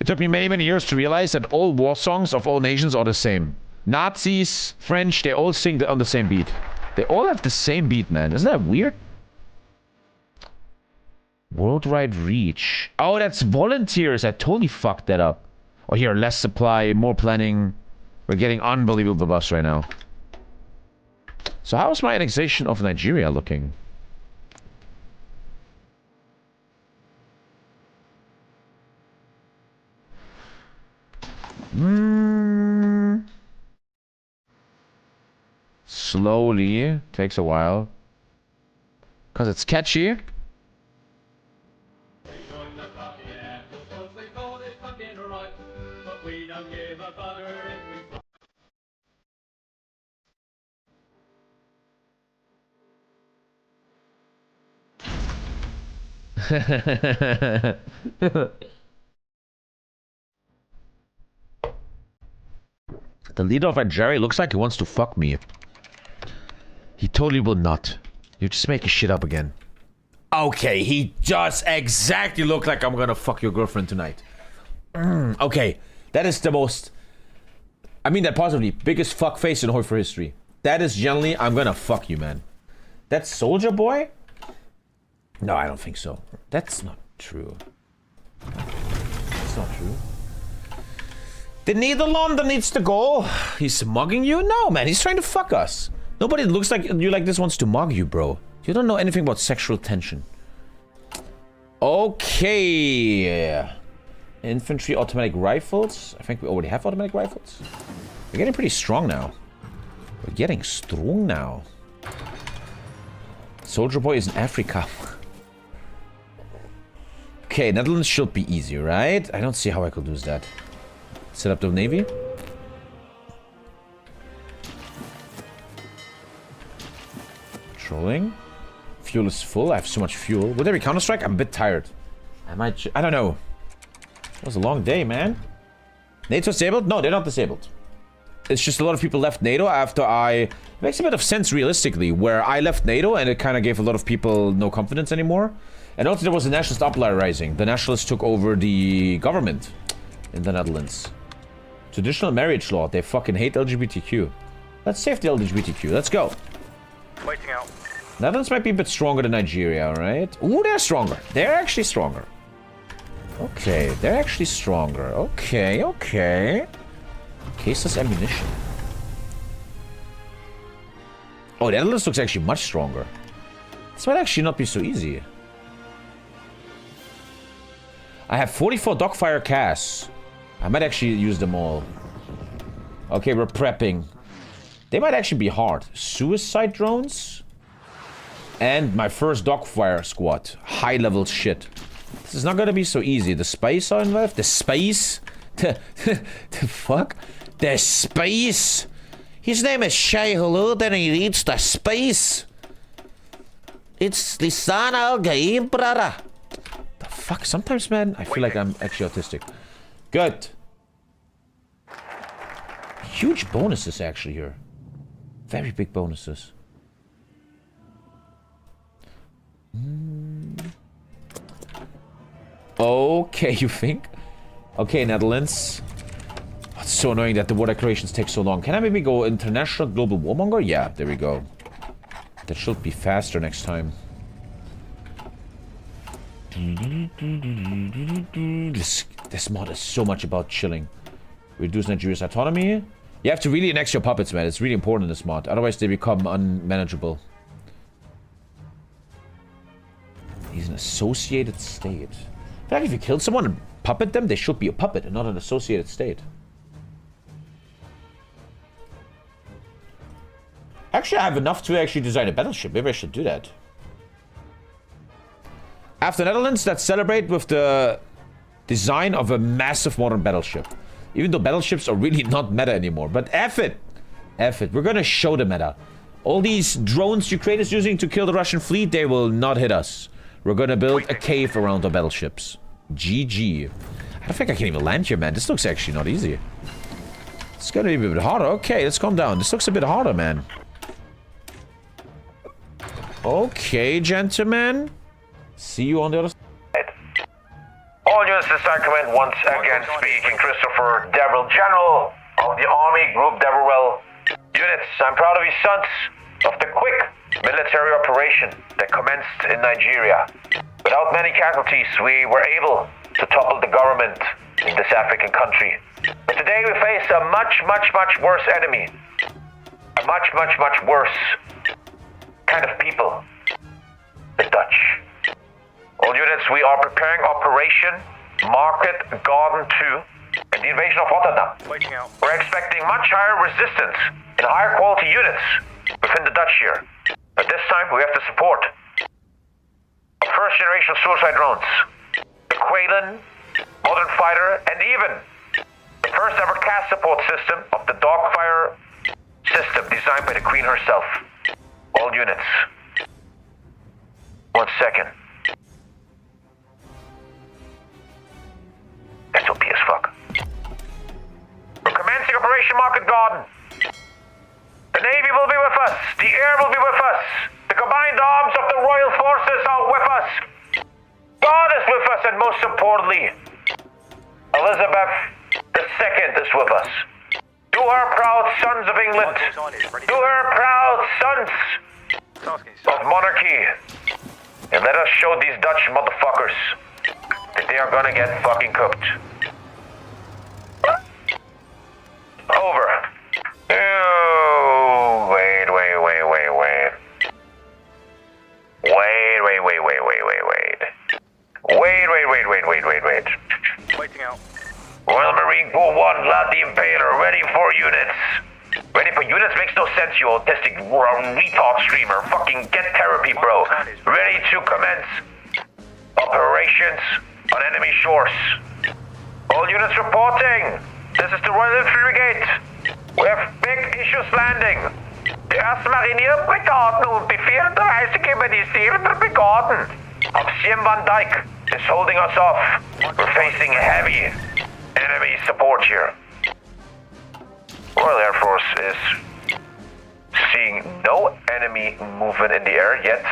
It took me many years to realize that all war songs of all nations are the same. Nazis, French, they all sing on the same beat. They all have the same beat, man. Isn't that weird? Worldwide reach. Oh, that's volunteers. I totally fucked that up. Oh, here, less supply, more planning. We're getting unbelievable buffs right now. So how's my annexation of Nigeria looking? Slowly. Takes a while. Because it's catchy. The leader of Nigeria looks like he wants to fuck me. He totally will not. You're just making shit up again. Okay, he does exactly look like I'm gonna fuck your girlfriend tonight. Okay, that is the most... I mean that positively. Biggest fuck face in Hoifer history. That is generally, I'm gonna fuck you, man. That Soldier Boy? No, I don't think so. That's not true. That's not true. The Nederlander needs to go. He's mugging you? No, man. He's trying to fuck us. Nobody looks like you like this wants to mug you, bro. You don't know anything about sexual tension. Okay. Infantry automatic rifles. I think we already have automatic rifles. We're getting pretty strong now. We're getting strong now. Soldier Boy is in Africa. Okay, Netherlands should be easy, right? I don't see how I could lose that. Set up the navy. Trolling. Fuel is full. I have so much fuel. Will there be Counter-Strike? I'm a bit tired. I don't know. It was a long day, man. NATO's disabled? No, they're not disabled. It's just a lot of people left NATO after It makes a bit of sense realistically, where I left NATO and it kind of gave a lot of people no confidence anymore. And also there was a nationalist uprising. The nationalists took over the government in the Netherlands. Traditional marriage law. They fucking hate LGBTQ. Let's save the LGBTQ. Let's go. Waiting out. Netherlands might be a bit stronger than Nigeria, right? Ooh, they're stronger. They're actually stronger. Okay, they're actually stronger. Okay, okay. Caseless ammunition. Oh, the Netherlands looks actually much stronger. This might actually not be so easy. I have 44 dogfire casts. I might actually use them all. Okay, we're prepping. They might actually be hard. Suicide drones? And my first dogfire squad. High level shit. This is not gonna be so easy. The space are involved? The space? The fuck? The space? His name is Shay Hulud, then he reads the space. It's Lisan Al Gaib, brother. The fuck? Sometimes, man, I feel like I'm actually autistic. Good. huge bonuses actually here. Very big bonuses. Okay, you think? Okay, Netherlands. It's so annoying that the war declarations take so long. Can I maybe go international global warmonger? Yeah, there we go. That should be faster next time. This mod is so much about chilling. Reduce Nigeria's autonomy. You have to really annex your puppets, man. It's really important in this mod. Otherwise, they become unmanageable. He's an associated state. In fact, if you kill someone and puppet them, they should be a puppet and not an associated state. Actually, I have enough to actually design a battleship. Maybe I should do that. After Netherlands, let's celebrate with the design of a massive modern battleship. Even though battleships are really not meta anymore. But F it. F it. We're gonna show the meta. All these drones Ukraine is using to kill the Russian fleet, they will not hit us. We're gonna build a cave around the battleships. GG. I don't think I can even land here, man. This looks actually not easy. It's gonna be a bit harder. Okay, let's calm down. This looks a bit harder, man. Okay, gentlemen. See you on the other side. All units to Sacrament once again speaking. Christopher Devil, General of the Army Group Deverell. Units, I'm proud of you sons of the quick military operation that commenced in Nigeria. Without many casualties, we were able to topple the government in this African country. But today we face a much worse enemy. A much worse kind of people. The Dutch. All units, we are preparing Operation Market Garden 2 and the invasion of Rotterdam. Waiting out. We're expecting much higher resistance and higher quality units within the Dutch here. But this time, we have to support first generation suicide drones, the Quailen, Modern Fighter, and even the first ever cast support system of the Dogfire system designed by the Queen herself. All units. 1 second. SOP as fuck. We're commencing Operation Market Garden. The Navy will be with us. The Air will be with us. The combined arms of the Royal Forces are with us. God is with us, and most importantly, Elizabeth II is with us. To her proud sons of England. To her proud sons of monarchy. And let us show these Dutch motherfuckers that they are gonna get fucking cooked. Over. Oh, wait. Waiting out. Royal Marine Corps 1, Vlad the Impaler, ready for units. Ready for units makes no sense, you autistic retard streamer. Fucking get therapy, bro. Ready to commence operations on enemy shores. All units reporting. This is the Royal Infantry Brigade. We have big issues landing. De eerste marinier brigade nu befehl de reiziger brigade of Siem Van Dyke is holding us off. We're facing heavy enemy support here. Royal Air Force is seeing no enemy movement in the air yet.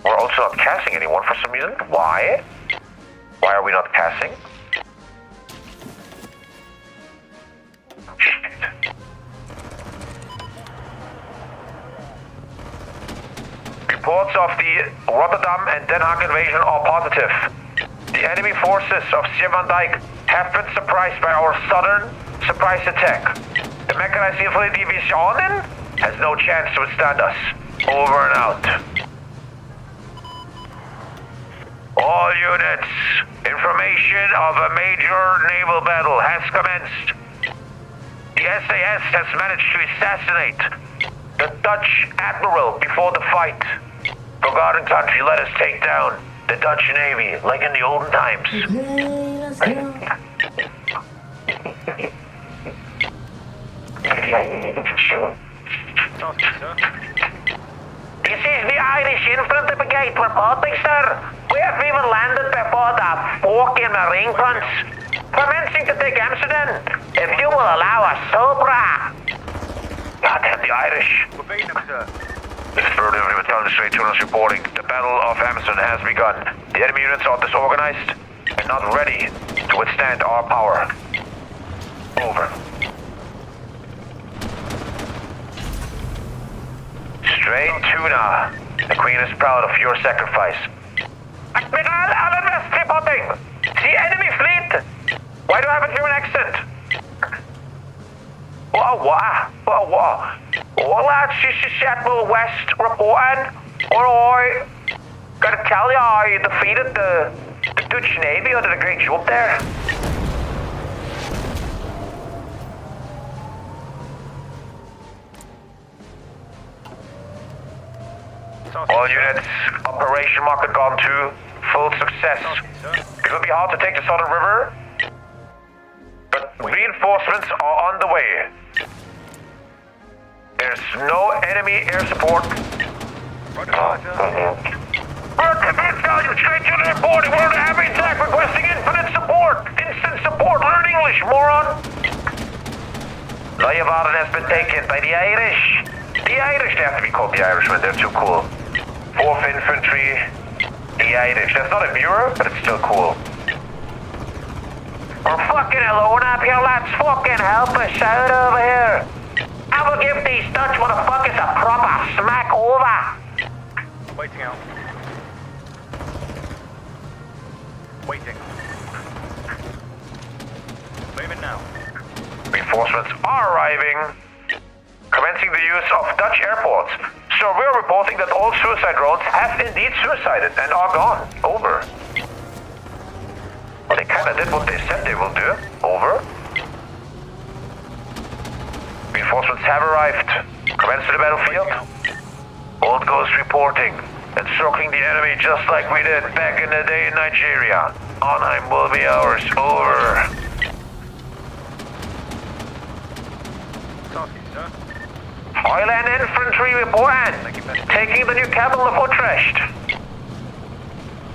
We're also not casting anyone for some reason. Why? Why are we not casting? Shit. Reports of the Rotterdam and Den Haag invasion are positive. The enemy forces of Siem Van Dyke have been surprised by our sudden surprise attack. The mechanized infantry division has no chance to withstand us. Over and out. All units, information of a major naval battle has commenced. The SAS has managed to assassinate the Dutch admiral before the fight. Forgotten country, let us take down the Dutch Navy, like in the olden times. This is the Irish Infantry Brigade reporting, sir. We have even landed before the fucking Marine guns. Commencing to take Amsterdam, if you will allow us, Sobra. the Irish. We're beating them, sir. This is Bird Every Battalion Straight Tunnels reporting. The Battle of Amazon has begun. The enemy units are disorganized and not ready to withstand our power. Over. Straight tuna. The Queen is proud of your sacrifice. Admiral Alan West reporting. See enemy fleet. Why do I have a German accent? Lads, this is Admiral West reporting. Alright. Gotta tell you, I defeated the Dutch Navy. I did a great job there. All units, Operation Market gone to full success. It will be hard to take the Southern River, but reinforcements are on the way. There's no enemy air support. Bird Battalion straight to the reporting. We're under heavy attack requesting infinite support. Instant support. Learn English, moron. Leeuwarden has been taken by the Irish. The Irish, they have to be called the Irishmen. They're too cool. 4th Infantry, the Irish. That's not a bureau, but it's still cool. We're fucking alone up here, lads. Fucking help us out over here. I will give these Dutch motherfuckers a proper smack over. Waiting out. Waiting. Moving now. Reinforcements are arriving. Commencing the use of Dutch airports. So we're reporting that all suicide drones have indeed suicided and are gone. Over. Well, they kinda did what they said they will do. Over. Reinforcements have arrived. Commence to the battlefield. Old Ghost reporting. Encircling the enemy just like we did back in the day in Nigeria. Arnhem will be ours. Over. Talking, sir. Highland Infantry reporting. Taking the new capital of Utrecht.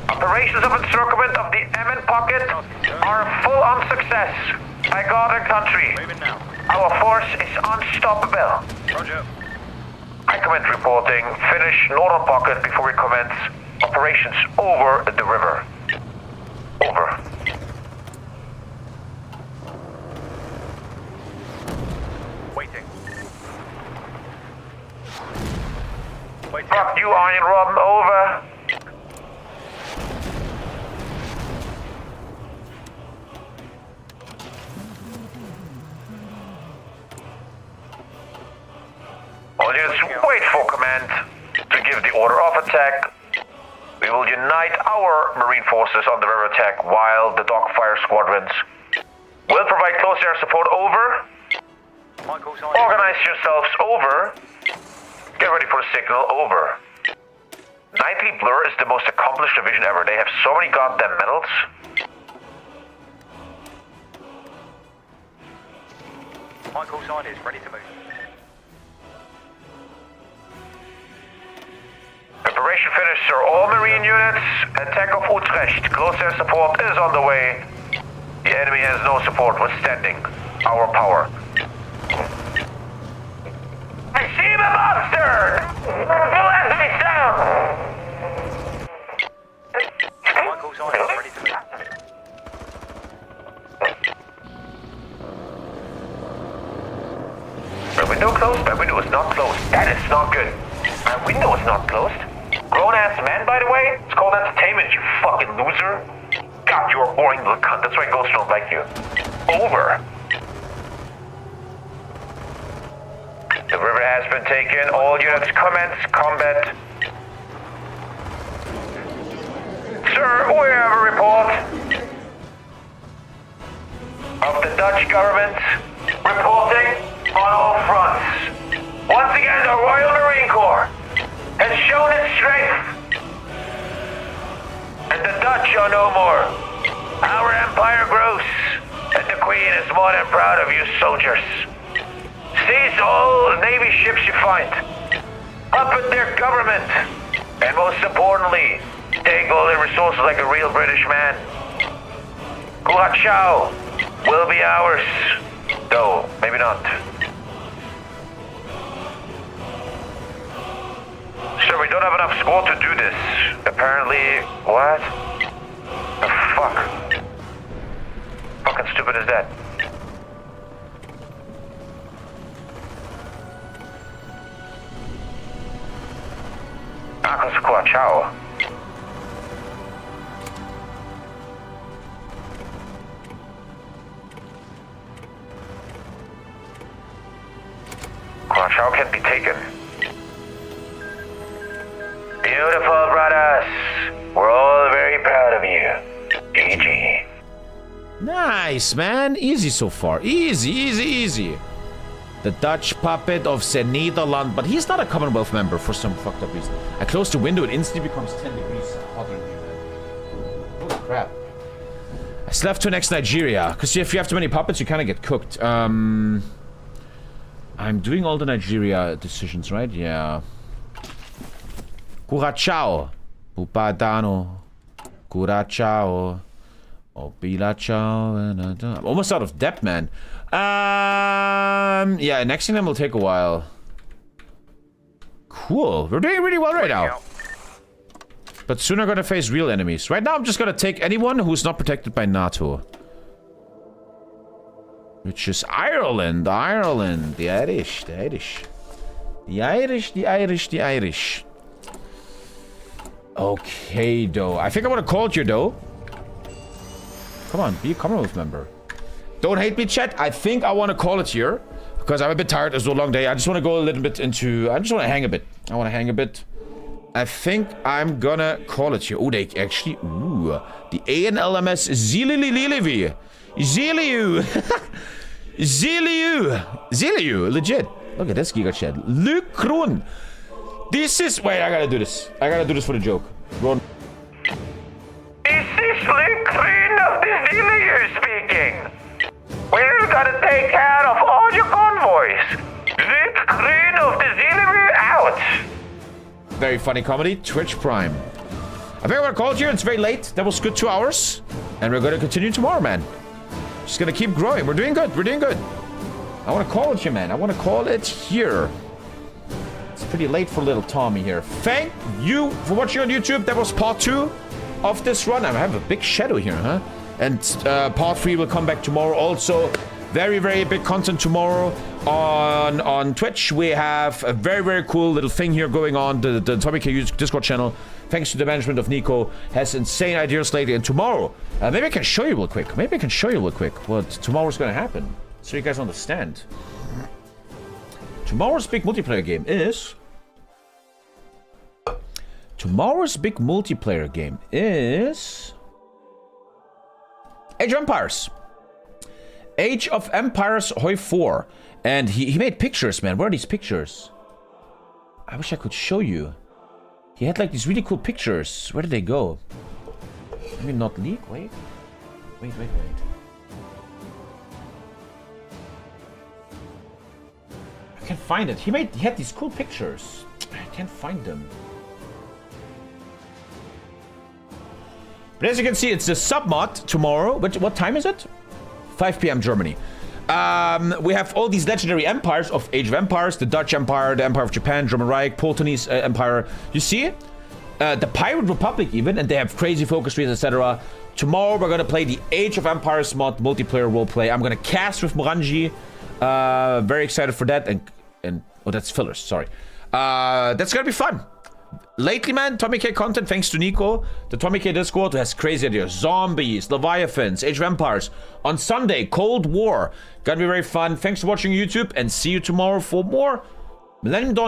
Operations of encirclement of the Emmen Pocket are full on success. By God and country. Moving now. Our force is unstoppable. Roger. High Command reporting. Finish Northern Pocket before we commence operations over the river. Over. Waiting. Waiting. Fuck you, Iron Robin. Over. All units, wait for command to give the order of attack. We will unite our marine forces on the river attack while the dogfire squadrons will provide close air support. Over. Michael's on. Organize yourselves. Over. Get ready for the signal. Over. Nightly Blur is the most accomplished division ever. They have so many goddamn medals. Michael's on is ready to move. Preparation finished, sir. All marine units, attack of Utrecht. Close air support is on the way. The enemy has no support withstanding our power. I see the monster! Let me down! Michael's on is ready to move. My window closed? My window is not closed. That is not good. My window is not closed. Grown-ass man, by the way. It's called entertainment, you fucking loser. God, you're a boring little cunt. That's why ghosts don't like you. Over. The river has been taken. All units commence combat. Sir, we have a report of the Dutch government reporting on all fronts. Once again, the Royal Marine Corps has shown its strength. And the Dutch are no more. Our empire grows, and the Queen is more than proud of you soldiers. Seize all Navy ships you find. Puppet their government. And most importantly, take all their resources like a real British man. Guachao will be ours. Though, maybe not. Sir, we don't have enough squad to do this. Apparently, what? The fuck? Fucking stupid is that? Squad, ciao. Chow can be taken. Beautiful, brothers. We're all very proud of you. GG. Nice, man. Easy so far. Easy, easy, easy. The Dutch puppet of the Netherlands, but he's not a Commonwealth member for some fucked up reason. I close the window, it instantly becomes 10 degrees hotter in here, man. Holy crap. I still have to next Nigeria, because if you have too many puppets, you kind of get cooked. I'm doing all the Nigeria decisions, right? Yeah. Curacao. Pupadano. Curacao. Obilachao. I'm almost out of depth, man. Yeah, next thing will take a while. Cool. We're doing really well right now. But soon we're gonna face real enemies. Right now I'm just gonna take anyone who's not protected by NATO. Which is Ireland. Ireland. The Irish. The Irish. The Irish. The Irish. The Irish. Okay, though. I think I want to call it you, though. Come on, be a Commonwealth member. Don't hate me, chat. I think I want to call it here. Because I'm a bit tired. It's a long day. I just want to go a little bit into... I just want to hang a bit. I want to hang a bit. I think I'm gonna call it here. Oh, they actually... Ooh. The ANLMS Zililiu. Ziliu. Ziliu. Ziliu. Legit. Look at this Giga chat. Luke Kroon. This is... Wait, I gotta do this. I gotta do this for the joke. Ron. This is Luke Kroon of the Ziliu speaking. We're gonna take care of all your convoys. Luke Kroon of the Ziliu out. Very funny comedy. Twitch Prime. I think I'm gonna call it here. It's very late. That was good 2 hours. And we're gonna continue tomorrow, man. Just gonna keep growing. We're doing good. We're doing good. I wanna call it here, man. I wanna call it here. It's pretty late for little Tommy here. Thank you for watching on YouTube. That was part 2 of this run. I have a big shadow here, huh? And part 3 will come back tomorrow. Also, very, very big content tomorrow on Twitch. We have a very, very cool little thing here going on. The TommyKay Discord channel, thanks to the management of Nico, has insane ideas lately. And tomorrow, maybe I can show you real quick. What tomorrow's gonna happen, so you guys understand. Tomorrow's big multiplayer game is... Age of Empires. Age of Empires Hoi 4. And he made pictures, man. Where are these pictures? I wish I could show you. He had like these really cool pictures. Where did they go? Maybe not leak. Wait. I can't find it. He had these cool pictures. I can't find them. But as you can see, it's the sub-mod tomorrow. What time is it? 5 p.m. Germany. We have all these legendary empires of Age of Empires. The Dutch Empire, the Empire of Japan, German Reich, Pulteney's Empire. You see it? The Pirate Republic even. And they have crazy focus trees, etc. Tomorrow we're going to play the Age of Empires mod multiplayer roleplay. I'm going to cast with Morangi. Very excited for that. And oh, that's fillers. Sorry. That's going to be fun. Lately, man, TommyKay content thanks to Nico. The TommyKay Discord has crazy ideas. Zombies, Leviathans, Age of Empires. On Sunday, Cold War. Gonna be very fun. Thanks for watching YouTube and see you tomorrow for more Millennium Dawn